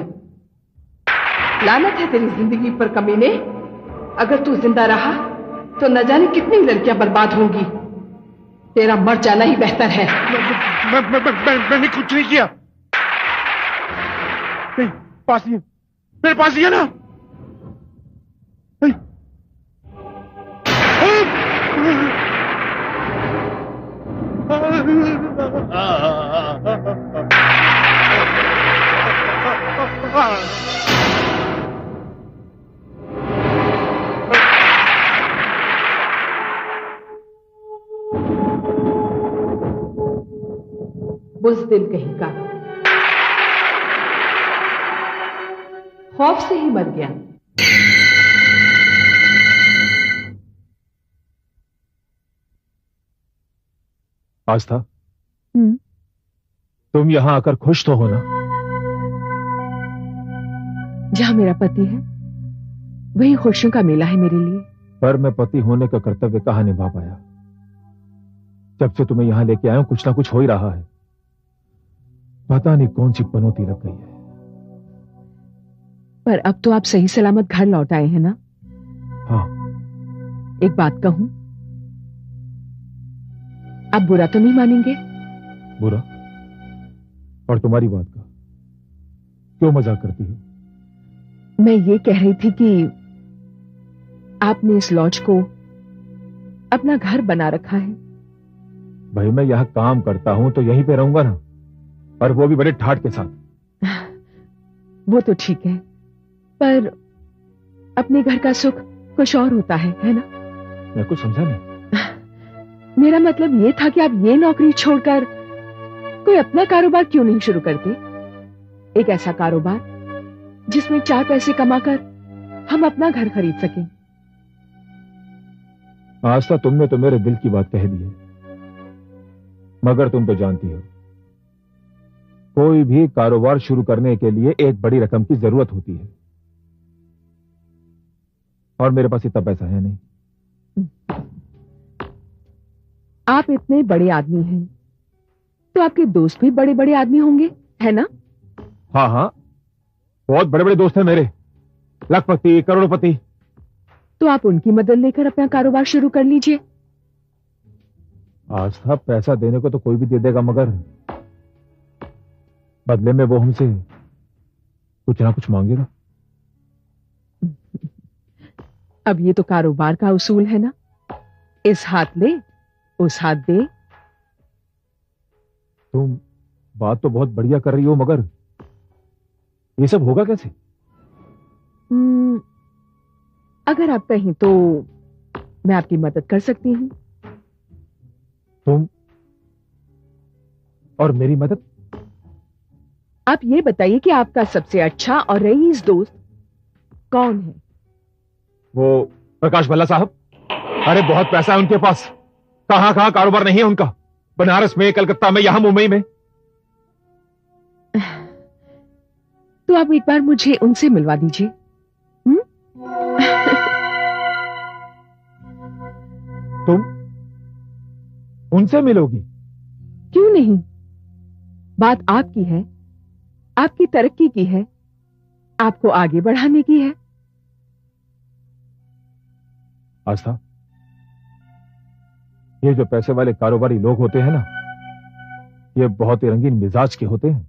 लानत है तेरी जिंदगी पर कमीने। अगर तू जिंदा रहा तो न जाने कितनी लड़कियां बर्बाद होंगी। तेरा मर जाना ही बेहतर है। मैंने कुछ नहीं किया। नहीं, पास नहीं, मेरे पास ही है ना। बुज़दिल कहीं का, खौफ से ही मर गया। आस्था, तुम यहां आकर खुश तो हो ना? जहां मेरा पति है वही खुशियों का मेला है मेरे लिए। पर मैं पति होने का कर्तव्य कहां निभा पाया। जब से तुम्हें यहां लेके आया हूं कुछ ना कुछ हो ही रहा है। पता नहीं कौन सी पनौती लग गई है। पर अब तो आप सही सलामत घर लौट आए हैं ना? हाँ। एक बात कहूं, आप बुरा तो नहीं मानेंगे? बुरा? और तुम्हारी बात का क्यों मजाक करती हो? मैं ये कह रही थी कि आपने इस लॉज को अपना घर बना रखा है। भाई मैं यहाँ काम करता हूँ तो यहीं पे रहूंगा ना, और वो भी बड़े ठाट के साथ। वो तो ठीक है, पर अपने घर का सुख कुछ और होता है ना? मैं कुछ समझा नहीं। मेरा मतलब ये था कि आप ये नौकरी छोड़कर कोई अपना कारोबार क्यों नहीं शुरू करते? एक ऐसा कारोबार जिसमें 4 पैसे कमाकर हम अपना घर खरीद सकें। आस्था, तुमने तो मेरे दिल की बात कह दी है, मगर तुम तो जानती हो कोई भी कारोबार शुरू करने के लिए एक बड़ी रकम की जरूरत होती है, और मेरे पास इतना पैसा है नहीं। आप इतने बड़े आदमी हैं, तो आपके दोस्त भी बड़े बड़े आदमी होंगे, है ना? हाँ हाँ, बहुत बड़े बड़े दोस्त हैं मेरे, लखपति, करोड़पति। तो आप उनकी मदद लेकर अपना कारोबार शुरू कर लीजिए। आस्था, पैसा देने को तो कोई भी दे देगा, मगर बदले में वो हमसे कुछ ना कुछ मांगेगा। अब ये तो कारोबार का उसूल है ना, इस हाथ ले उस हाथ दे। तुम बात तो बहुत बढ़िया कर रही हो, मगर ये सब होगा कैसे? अगर आप कहें तो मैं आपकी मदद कर सकती हूँ। तुम और मेरी मदद? आप ये बताइए कि आपका सबसे अच्छा और रईस दोस्त कौन है? वो प्रकाश भल्ला साहब। अरे बहुत पैसा है उनके पास, कहां कहां कारोबार नहीं है उनका, बनारस में, कलकत्ता में, यहां मुंबई में। तो आप एक बार मुझे उनसे मिलवा दीजिए। तुम उनसे मिलोगी? क्यों नहीं, बात आपकी है, आपकी तरक्की की है, आपको आगे बढ़ाने की है। आस्था, ये जो पैसे वाले कारोबारी लोग होते हैं ना, ये बहुत ही रंगीन मिजाज के होते हैं।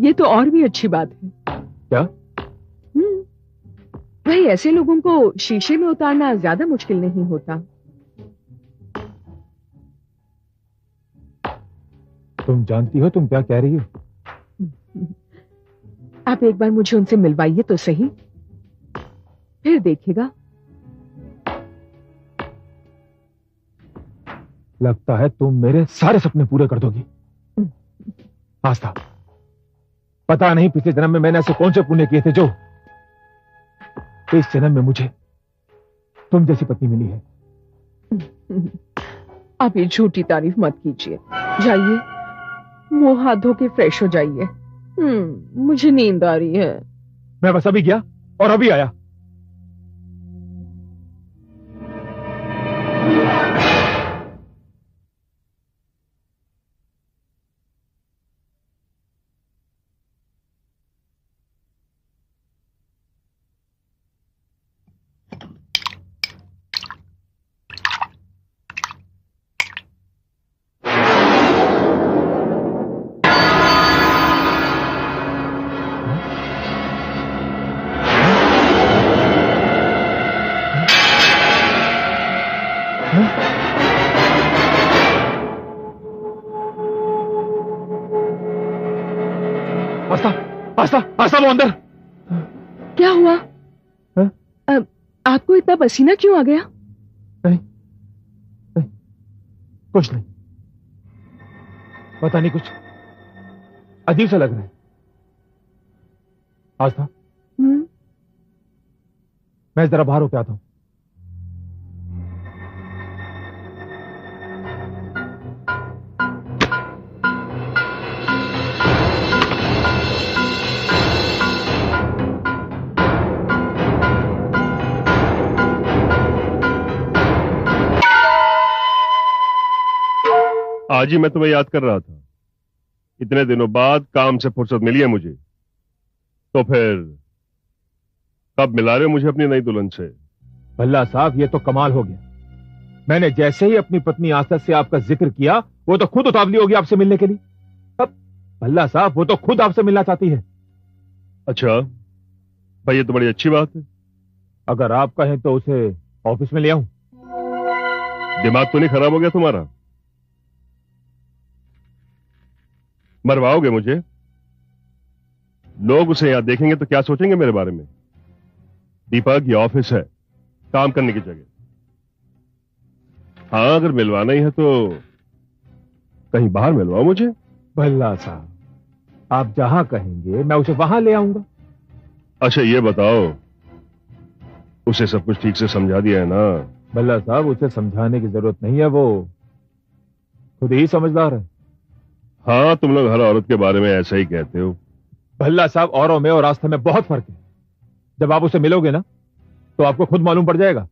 ये तो और भी अच्छी बात है। क्या? भाई, ऐसे लोगों को शीशे में उतारना ज्यादा मुश्किल नहीं होता। तुम जानती हो तुम क्या कह रही हो? आप एक बार मुझे उनसे मिलवाइए तो सही, फिर देखिएगा। लगता है तुम मेरे सारे सपने पूरे कर दोगी। आस्था, पता नहीं पिछले जन्म में मैंने ऐसे कौन से पुण्य किए थे जो इस जन्म में मुझे तुम जैसी पत्नी मिली है। आप ये झूठी तारीफ मत कीजिए, जाइए मुंह हाथ धो के फ्रेश हो जाइए। मुझे नींद आ रही है। मैं बस अभी गया और अभी आया। आस्था, वो अंदर। क्या हुआ? आपको इतना पसीना क्यों आ गया? नहीं, कुछ नहीं, पता नहीं, कुछ अजीब सा लग रहा है। आस्था, मैं जरा बाहर होके आता हूं। आज ही मैं तुम्हें याद कर रहा था, इतने दिनों बाद काम से फुर्सत मिली है मुझे, तो फिर कब मिला रहे हो मुझे अपनी नई दुल्हन से? भल्ला साहब, ये तो कमाल हो गया। मैंने जैसे ही अपनी पत्नी आस्था से आपका जिक्र किया, वो तो खुद उतावली होगी आपसे मिलने के लिए। अब भल्ला साहब, वो तो खुद आपसे मिलना चाहती है। अच्छा भाई, ये तो बड़ी अच्छी बात है। अगर आप कहें तो उसे ऑफिस में ले आऊं? दिमाग तो नहीं खराब हो गया तुम्हारा? मरवाओगे मुझे? लोग उसे यहां देखेंगे तो क्या सोचेंगे मेरे बारे में? दीपक, ये ऑफिस है, काम करने की जगह। हाँ, अगर मिलवाना ही है तो कहीं बाहर मिलवाओ मुझे। भल्ला साहब, आप जहां कहेंगे मैं उसे वहां ले आऊंगा। अच्छा ये बताओ, उसे सब कुछ ठीक से समझा दिया है ना? भल्ला साहब, उसे समझाने की जरूरत नहीं है, वो खुद ही समझदार है। हाँ, तुम लोग हर औरत के बारे में ऐसा ही कहते हो। भल्ला साहब, औरों में और आस्था में बहुत फर्क है। जब आप उसे मिलोगे ना तो आपको खुद मालूम पड़ जाएगा।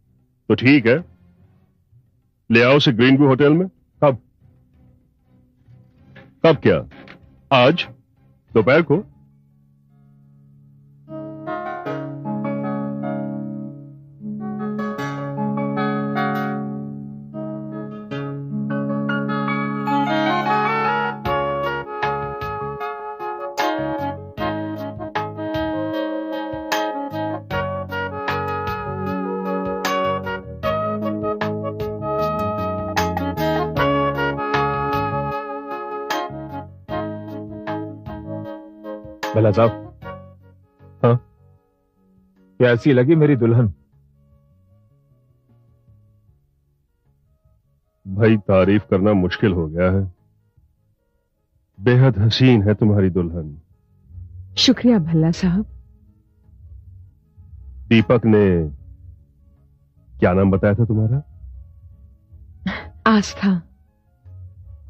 तो ठीक है, ले आओ उसे ग्रीन व्यू होटल में। कब? कब क्या? आज दोपहर को। भला साहब, हाँ, कैसी लगी मेरी दुल्हन? भाई, तारीफ करना मुश्किल हो गया है। बेहद हसीन है तुम्हारी दुल्हन। शुक्रिया भल्ला साहब। दीपक ने क्या नाम बताया था तुम्हारा? आस्था।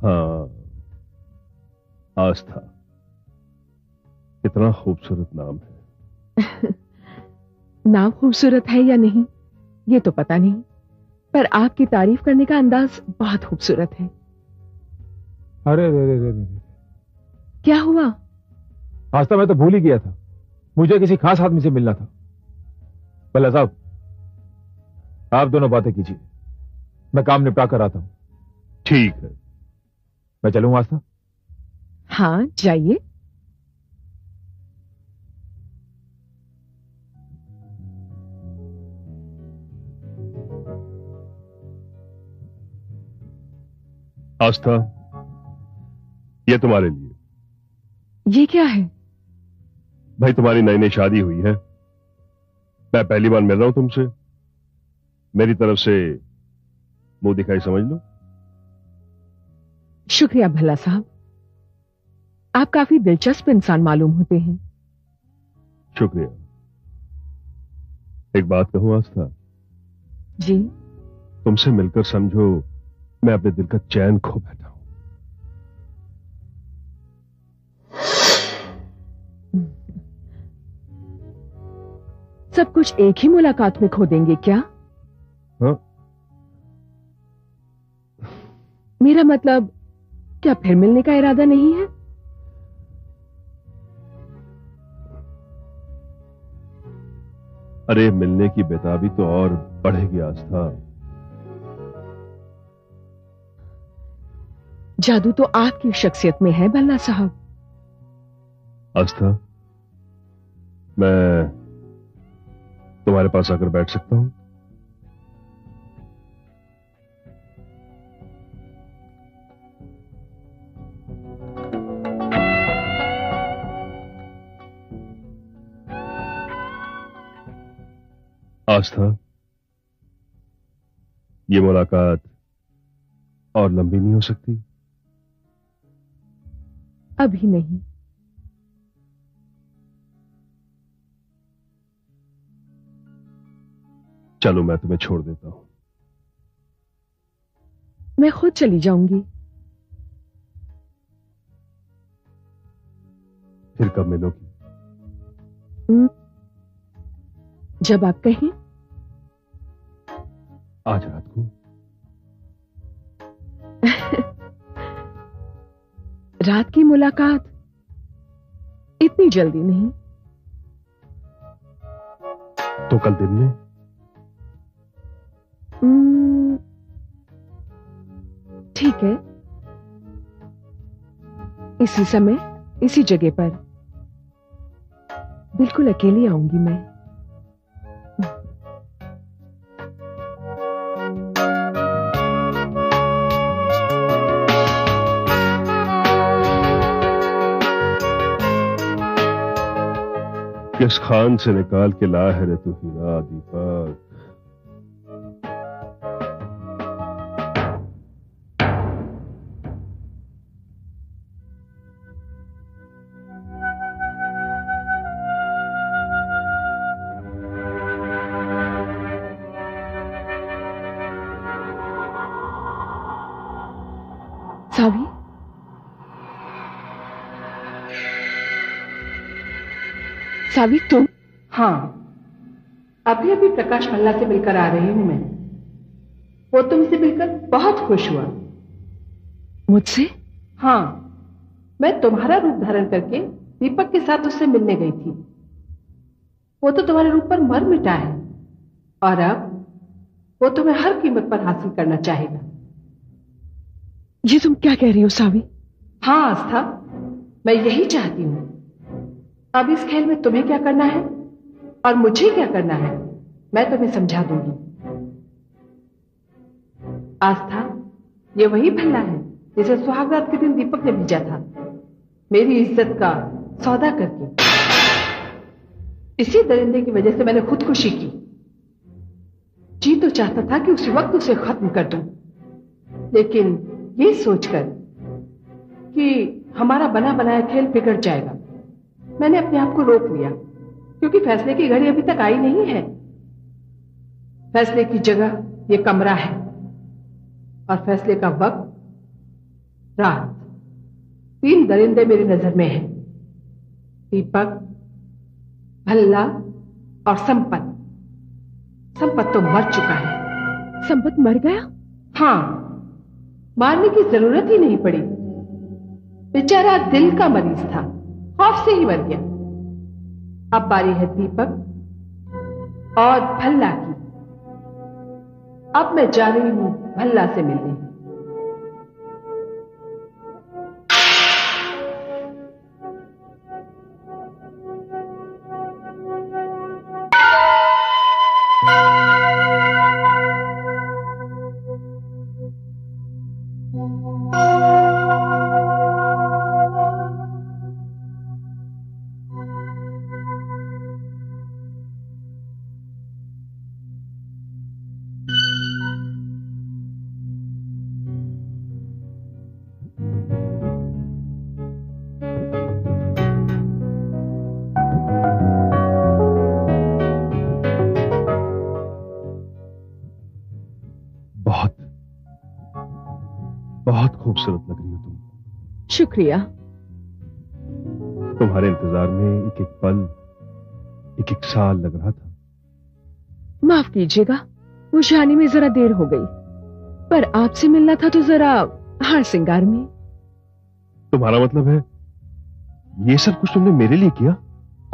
हाँ, आस्था। कितना खूबसूरत नाम है। नाम खूबसूरत है या नहीं ये तो पता नहीं, पर आपकी तारीफ करने का अंदाज बहुत खूबसूरत है। अरे रे रे रे रे। क्या हुआ? आस्था, मैं तो भूल ही गया था, मुझे किसी खास आदमी से मिलना था। भला साहब, आप दोनों बातें कीजिए, मैं काम निपटा कर आता हूं। ठीक है, मैं चलूं आस्था? हाँ, जाइए। आस्था, ये तुम्हारे लिए। ये क्या है? भाई, तुम्हारी नई नई शादी हुई है, मैं पहली बार मिल रहा हूं तुमसे। मेरी तरफ से मुंह दिखाई समझ लो। शुक्रिया भला साहब, आप काफी दिलचस्प इंसान मालूम होते हैं। शुक्रिया। एक बात कहूं आस्था? जी? तुमसे मिलकर समझो मैं अपने दिल का चैन खो बैठा हूं। सब कुछ एक ही मुलाकात में खो देंगे क्या? हाँ? मेरा मतलब, क्या फिर मिलने का इरादा नहीं है? अरे, मिलने की बेताबी तो और बढ़ेगी आस्था। जादू तो आपकी शख्सियत में है भल्ला साहब। आस्था, मैं तुम्हारे पास आकर बैठ सकता हूं? आस्था, ये मुलाकात और लंबी नहीं हो सकती? अभी नहीं। चलो, मैं तुम्हें छोड़ देता हूं। मैं खुद चली जाऊंगी। फिर कब मिलोगी? जब आप कहें। आज रात को? रात की मुलाकात इतनी जल्दी नहीं। तो कल दिन में? ठीक है, इसी समय इसी जगह पर। बिल्कुल अकेली आऊंगी मैं। किस खान से निकाल के ला है रे तू हीरा दीपक। सावी, सावी तुम? हाँ, अभी अभी प्रकाश मल्ला से मिलकर आ रही हूं मैं। वो तुमसे मिलकर बहुत खुश हुआ। मुझसे? हाँ, मैं तुम्हारा रूप धारण करके दीपक के साथ उससे मिलने गई थी। वो तो तुम्हारे रूप पर मर मिटा है और अब वो तुम्हें हर कीमत पर हासिल करना चाहेगा। ये तुम क्या कह रही हो सावी? हाँ आस्था, मैं यही चाहती हूं। अब इस खेल में तुम्हें क्या करना है और मुझे क्या करना है मैं तुम्हें समझा दूंगी। आस्था, ये वही भल्ला है जिसे सुहागरात के दिन दीपक ने भेजा था, मेरी इज्जत का सौदा करके। इसी दरिंदे की वजह से मैंने खुदकुशी की। जी तो चाहता था कि उसी वक्त उसे खत्म कर दूं, लेकिन ये सोचकर कि हमारा बना बनाया खेल बिगड़ जाएगा, मैंने अपने आप को रोक लिया, क्योंकि फैसले की घड़ी अभी तक आई नहीं है। फैसले की जगह ये कमरा है और फैसले का वक्त रात। 3 दरिंदे मेरी नजर में हैं, दीपक, भल्ला और संपत। संपत तो मर चुका है। संपत मर गया? हाँ, मारने की जरूरत ही नहीं पड़ी। बेचारा दिल का मरीज था, खौफ से ही मर गया। अब बारी है दीपक और भल्ला की। अब मैं जा रही हूं भल्ला से मिलने। बहुत खूबसूरत लग रही हो तुम। शुक्रिया। तुम्हारे इंतजार में एक एक पल, एक एक साल लग रहा था। माफ कीजिएगा, मुझे आने में जरा देर हो गई, पर आपसे मिलना था तो जरा हार श्रृंगार में। तुम्हारा मतलब है ये सब कुछ तुमने मेरे लिए किया?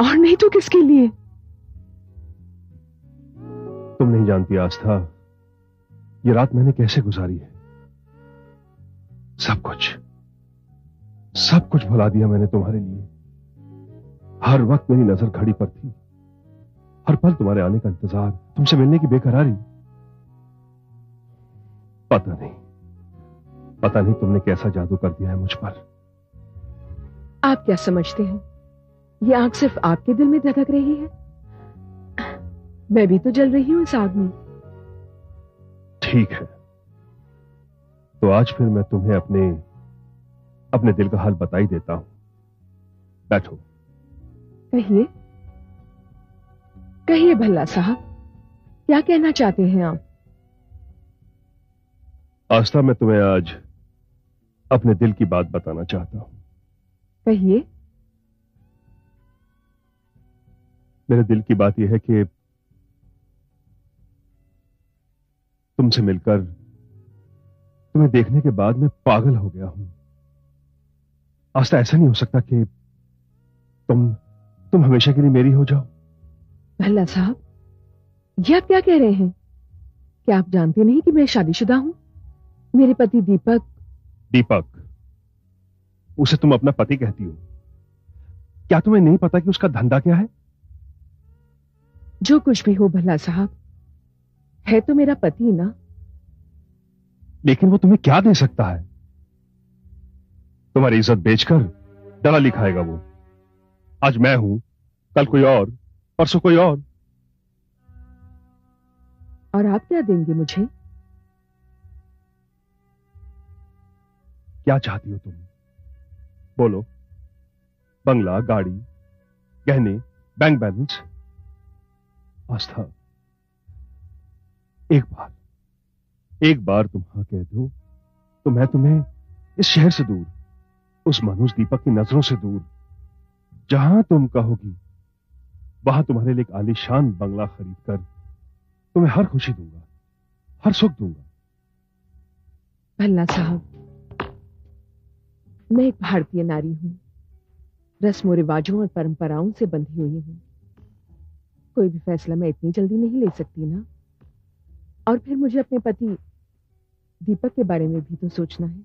और नहीं तो किसके लिए? तुम नहीं जानती आस्था, ये रात मैंने कैसे गुजारी है। सब कुछ भुला दिया मैंने तुम्हारे लिए। हर वक्त मेरी नजर घड़ी पर थी, हर पल तुम्हारे आने का इंतजार, तुमसे मिलने की बेकरारी। पता नहीं तुमने कैसा जादू कर दिया है मुझ पर। आप क्या समझते हैं ये आग सिर्फ आपके दिल में धधक रही है? मैं भी तो जल रही हूं इस आग में। ठीक है, तो आज फिर मैं तुम्हें अपने दिल का हाल बता ही देता हूं। बैठो। कहिए कहिए भल्ला साहब, क्या कहना चाहते हैं आप? आस्था, मैं तुम्हें आज अपने दिल की बात बताना चाहता हूं। कहिए। मेरे दिल की बात यह है कि तुमसे मिलकर, तुम्हें देखने के बाद मैं पागल हो गया हूं। आस्था, ऐसा नहीं हो सकता कि तुम हमेशा के लिए मेरी हो जाओ। भल्ला साहब, ये आप क्या कह रहे हैं? क्या आप जानते नहीं कि मैं शादीशुदा हूं? मेरे पति दीपक, उसे तुम अपना पति कहती हो? क्या तुम्हें नहीं पता कि उसका धंधा क्या है? जो कुछ भी हो भल्ला साहब, है तो मेरा पति ना। लेकिन वो तुम्हें क्या दे सकता है? तुम्हारी इज्जत बेचकर दलाली खाएगा वो। आज मैं हूं कल कोई और, परसों कोई और आप क्या देंगे मुझे? क्या चाहती हो तुम? बोलो। बंगला, गाड़ी, गहने, बैंक बैलेंस? आस्था, एक बार तुम हाँ कह दो तो मैं तुम्हें इस शहर से दूर, उस मनुष्य दीपक की नजरों से दूर, जहां तुम कहोगी वहां तुम्हारे लिए एक आलीशान बंगला खरीद कर तुम्हें हर खुशी दूंगा, हर सुख दूंगा। भल्ला साहब, मैं एक भारतीय नारी हूं, रस्मों रिवाजों और परंपराओं से बंधी हुई हूं। कोई भी फैसला मैं इतनी जल्दी नहीं ले सकती ना। और फिर मुझे अपने पति दीपक के बारे में भी तो सोचना है।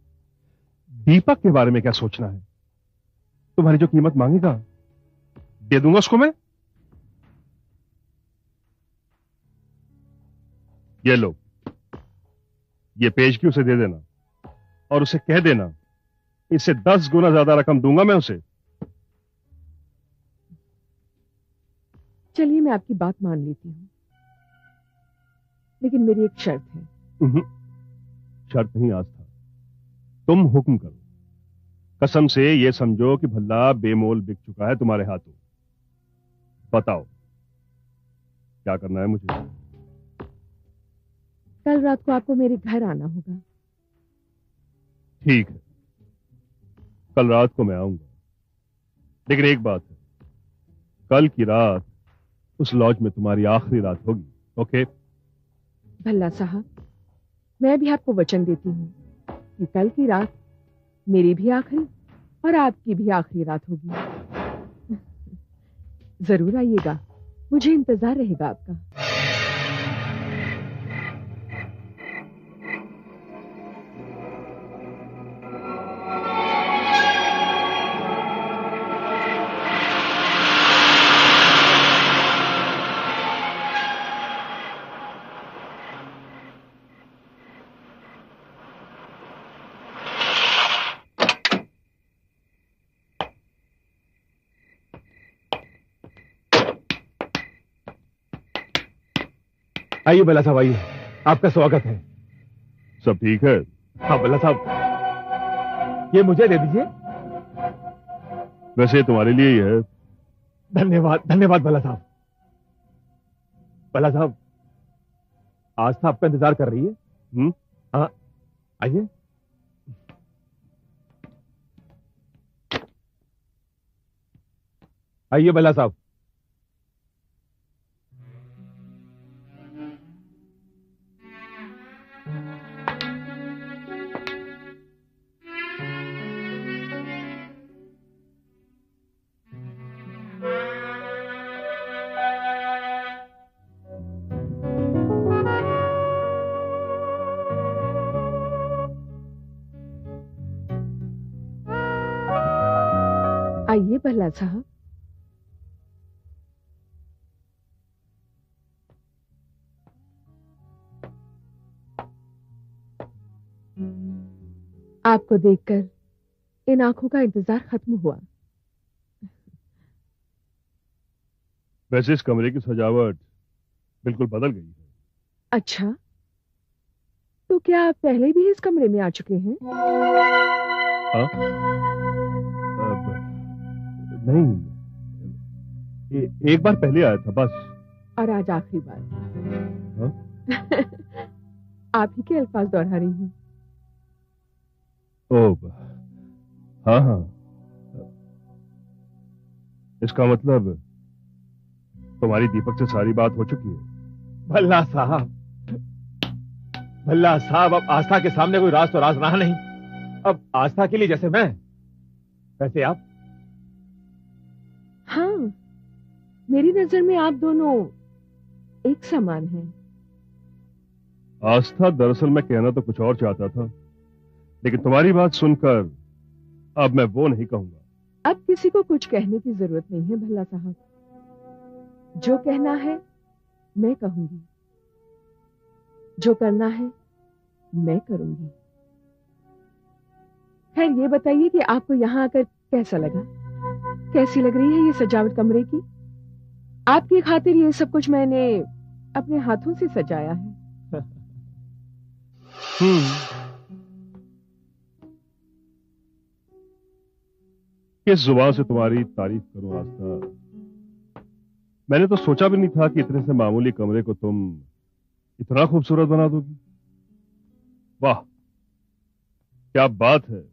दीपक के बारे में क्या सोचना है? तुम्हारी जो कीमत मांगेगा दे दूंगा उसको मैं। ये लो, ये पेशगी उसे दे देना और उसे कह देना इससे 10 गुना ज्यादा रकम दूंगा मैं उसे। चलिए, मैं आपकी बात मान लेती हूँ, लेकिन मेरी एक शर्त है। शर्त नहीं आस्था, तुम हुक्म करो। कसम से ये समझो कि भल्ला बेमोल बिक चुका है तुम्हारे हाथों। बताओ क्या करना है मुझे? कल रात को आपको मेरे घर आना होगा। ठीक है, कल रात को मैं आऊंगा, लेकिन एक बात है, कल की रात उस लॉज में तुम्हारी आखिरी रात होगी। ओके? भल्ला साहब, मैं भी आपको वचन देती हूँ कि कल की रात मेरी भी आखिरी और आपकी भी आखिरी रात होगी। जरूर आइएगा, मुझे इंतजार रहेगा आपका। आइए भल्ला साहब, आइए, आपका स्वागत है। सब ठीक है? हाँ भल्ला साहब, ये मुझे दे दीजिए। वैसे तुम्हारे लिए ही है। धन्यवाद धन्यवाद भल्ला साहब। भल्ला साहब, आस्था आपका इंतजार कर रही है। हाँ, आइए। आइए भल्ला साहब। आइए भल्ला साहब। आपको देखकर इन आंखों का इंतजार खत्म हुआ। वैसे इस कमरे की सजावट बिल्कुल बदल गई है। अच्छा, तो क्या आप पहले भी इस कमरे में आ चुके हैं? हाँ? नहीं, एक बार पहले आया था बस। और आज आखिरी बार। हाँ? आप ही के अल्फाज दोहरा रही हूँ। ओह, हाँ हाँ, इसका मतलब तुम्हारी दीपक से सारी बात हो चुकी है। भल्ला साहब, भल्ला साहब, अब आस्था के सामने कोई राज तो राज रहा नहीं। अब आस्था के लिए जैसे मैं, वैसे आप। हाँ, मेरी नजर में आप दोनों एक समान हैं। आस्था, दरअसल मैं कहना तो कुछ और चाहता था, लेकिन तुम्हारी बात सुनकर अब मैं वो नहीं कहूंगा। अब किसी को कुछ कहने की जरूरत नहीं है भल्ला साहब। जो कहना है मैं कहूंगी, जो करना है मैं करूंगी। खैर, ये बताइए कि आपको यहाँ आकर कैसा लगा? कैसी लग रही है ये सजावट कमरे की? आपकी खातिर ये सब कुछ मैंने अपने हाथों से सजाया है। किस जुबान से तुम्हारी तारीफ करूं आस्था। मैंने तो सोचा भी नहीं था कि इतने से मामूली कमरे को तुम इतना खूबसूरत बना दोगी। वाह, क्या बात है।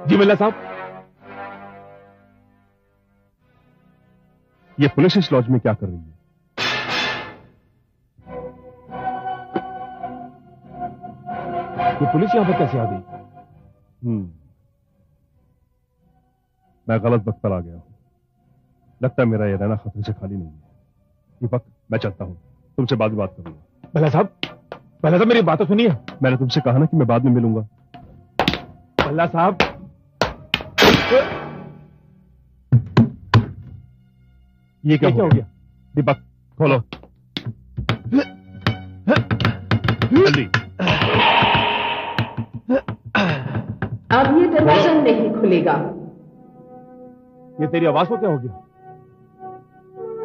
जी मुल्ला साहब, ये पुलिस इस लॉज में क्या कर रही है? ये पुलिस यहां पर कैसे आ गई? मैं गलत वक्त पर आ गया हूं। लगता है मेरा ये रहना खतरे से खाली नहीं है। दीपक, मैं चलता हूं, तुमसे बाद में बात करूंगा। मुल्ला साहब मेरी बात तो सुनिए। मैंने तुमसे कहा ना कि मैं बाद में मिलूंगा। मुल्ला साहब, ये क्या हो गया? दीपक, खोलो जल्दी। अब ये दरवाजा नहीं खुलेगा। ये तेरी आवाज को क्या हो गया?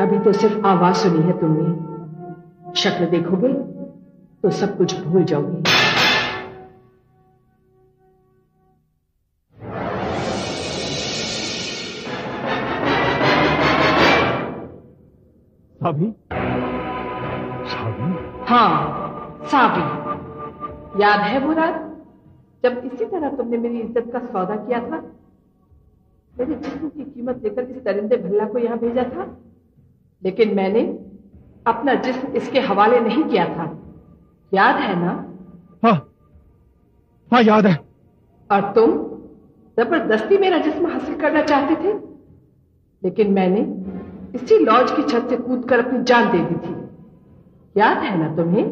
अभी तो सिर्फ आवाज सुनी है तुमने, शक्ल देखोगे तो सब कुछ भूल जाओगे। साबी? हाँ, साबी। याद है वो रात जब इसी तरह तुमने मेरी इज्जत का सौदा किया था? मेरे जिस्म की कीमत लेकर इस दरिंदे भल्ला को यहां भेजा था, लेकिन मैंने अपना जिस्म इसके हवाले नहीं किया था। याद है ना? हाँ याद है। और तुम जबरदस्ती मेरा जिस्म हासिल करना चाहते थे, लेकिन मैंने इसी लॉज की छत से कूदकर अपनी जान दे दी थी। याद है ना तुम्हें?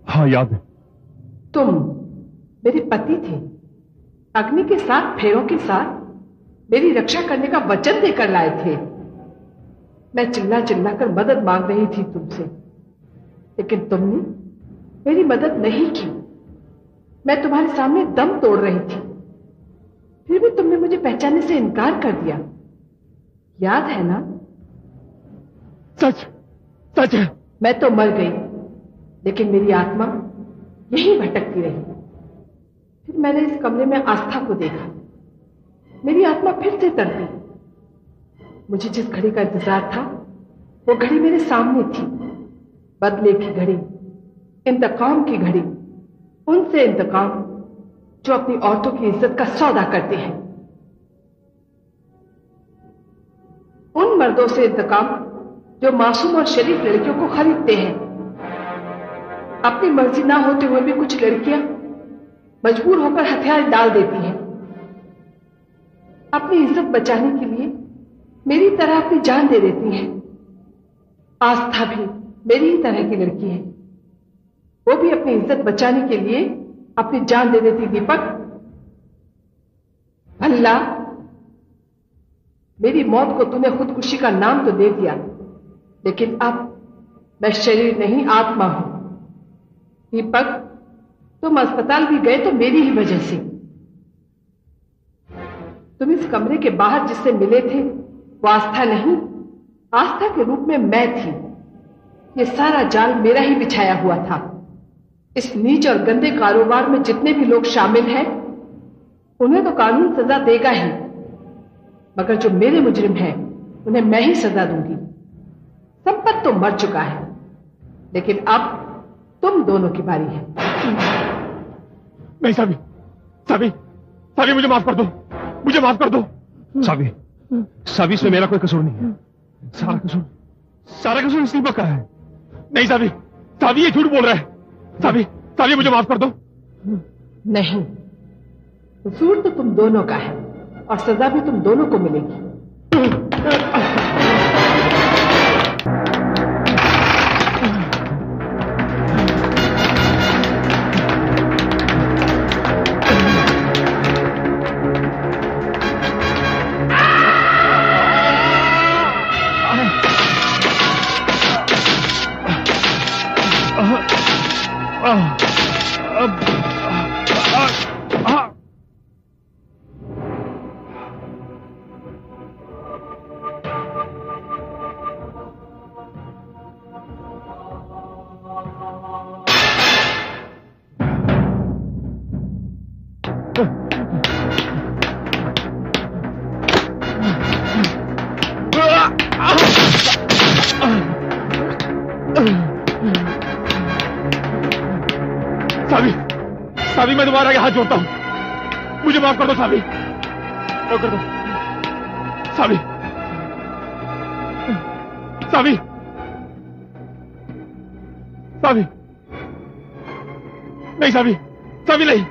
हाँ याद है। तुम मेरे पति थे, अग्नि के 7 फेरों के साथ मेरी रक्षा करने का वचन देकर लाए थे। मैं चिल्ला चिल्ला कर मदद मांग रही थी तुमसे, लेकिन तुमने मेरी मदद नहीं की। मैं तुम्हारे सामने दम तोड़ रही थी, फिर भी तुमने मुझे पहचानने से इनकार कर दिया। याद है ना? सच है। मैं तो मर गई, लेकिन मेरी आत्मा यहीं भटकती रही। फिर मैंने इस कमरे में आस्था को देखा, मेरी आत्मा फिर से तड़पी। मुझे जिस घड़ी का इंतजार था वो घड़ी मेरे सामने थी। बदले की घड़ी, इंतकाम की घड़ी, उनसे इंतकाम जो अपनी औरतों की इज्जत का सौदा करते हैं। उन मर्दों से इंतकाम जो मासूम और शरीफ लड़कियों को खरीदते हैं। अपनी मर्जी ना होते हुए भी कुछ लड़कियां मजबूर होकर हथियार डाल देती हैं। अपनी इज्जत बचाने के लिए मेरी तरह अपनी जान दे देती हैं। आस्था भी मेरी ही तरह की लड़की है, वो भी अपनी इज्जत बचाने के लिए अपनी जान दे देती। दीपक, भल्ला, मेरी मौत को तूने खुदकुशी का नाम तो दे दिया, लेकिन अब मैं शरीर नहीं आत्मा हूं। दीपक, तुम अस्पताल भी गए तो मेरी ही वजह से। तुम इस कमरे के बाहर जिससे मिले थे वो आस्था नहीं, आस्था के रूप में मैं थी। ये सारा जाल मेरा ही बिछाया हुआ था। इस नीच और गंदे कारोबार में जितने भी लोग शामिल हैं, उन्हें तो कानून सजा देगा ही, मगर जो मेरे मुजरिम हैं उन्हें मैं ही सजा दूंगी। संपत तो मर चुका है, लेकिन अब तुम दोनों की बारी है। नहीं साबी, मुझे माफ कर दो, मुझे माफ कर दो। साबी, इसमें मेरा कोई कसूर नहीं है। सारा कसूर इस दीपक का है। नहीं साबी ये झूठ बोल रहा है। साबी मुझे माफ कर दो। नहीं, कसूर तो तुम दोनों का है और सजा भी तुम दोनों को मिलेगी। सावी, सावी, मैं तुम्हारे आगे हाथ जोड़ता हूं, मुझे माफ कर दो सावी, माफ कर दो सावी, सावी, सावी, नहीं सावी, सावी नहीं।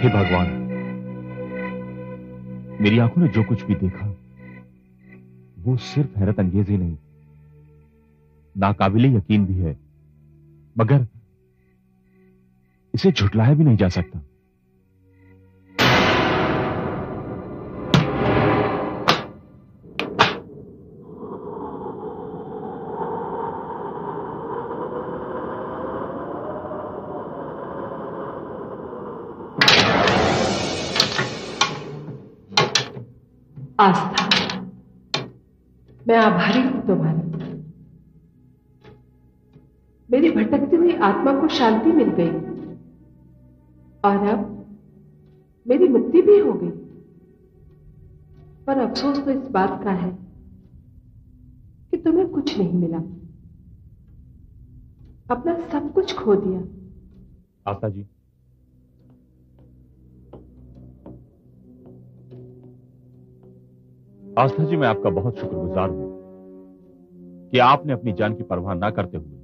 हे भगवान, मेरी आंखों ने जो कुछ भी देखा वो सिर्फ हैरत अंगेज ही नहीं, नाकाबिले यकीन भी है, मगर इसे झुटलाया भी नहीं जा सकता। आस्था, मैं आभारी हूं तुम्हारी। मेरी भटकती हुई आत्मा को शांति मिल गई और अब मेरी मुक्ति भी हो गई। पर अफसोस तो इस बात का है कि तुम्हें कुछ नहीं मिला, अपना सब कुछ खो दिया। आस्था जी, आस्था जी, मैं आपका बहुत शुक्रगुजार हूं कि आपने अपनी जान की परवाह ना करते हुए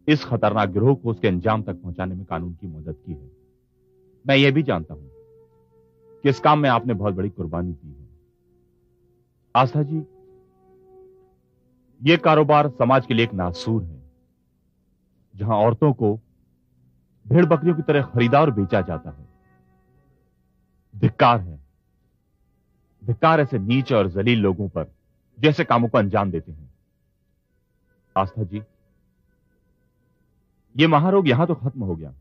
इस खतरनाक गिरोह को उसके अंजाम तक पहुंचाने में कानून की मदद की है। मैं यह भी जानता हूं कि इस काम में आपने बहुत बड़ी कुर्बानी दी है। आस्था जी, यह कारोबार समाज के लिए एक नासूर है, जहां औरतों को भेड़ बकरियों की तरह खरीदा और बेचा जाता है। धिक्कार है, धिक्कार ऐसे नीच और जलील लोगों पर जैसे कामों को अंजाम देते हैं। आस्था जी, यह महारोग यहां तो खत्म हो गया,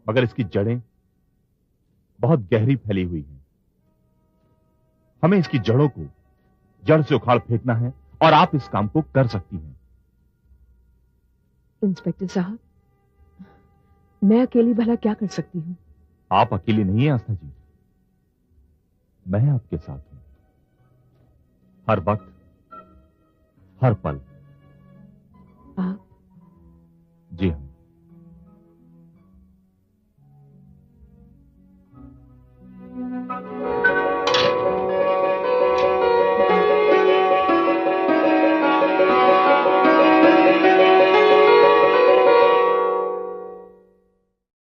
मगर इसकी जड़ें बहुत गहरी फैली हुई हैं। हमें इसकी जड़ों को जड़ से उखाड़ फेंकना है और आप इस काम को कर सकती हैं। इंस्पेक्टर साहब, मैं अकेली भला क्या कर सकती हूं? आप अकेली नहीं है आस्था जी, मैं आपके साथ हूं, हर वक्त, हर पल। आप? जी हाँ।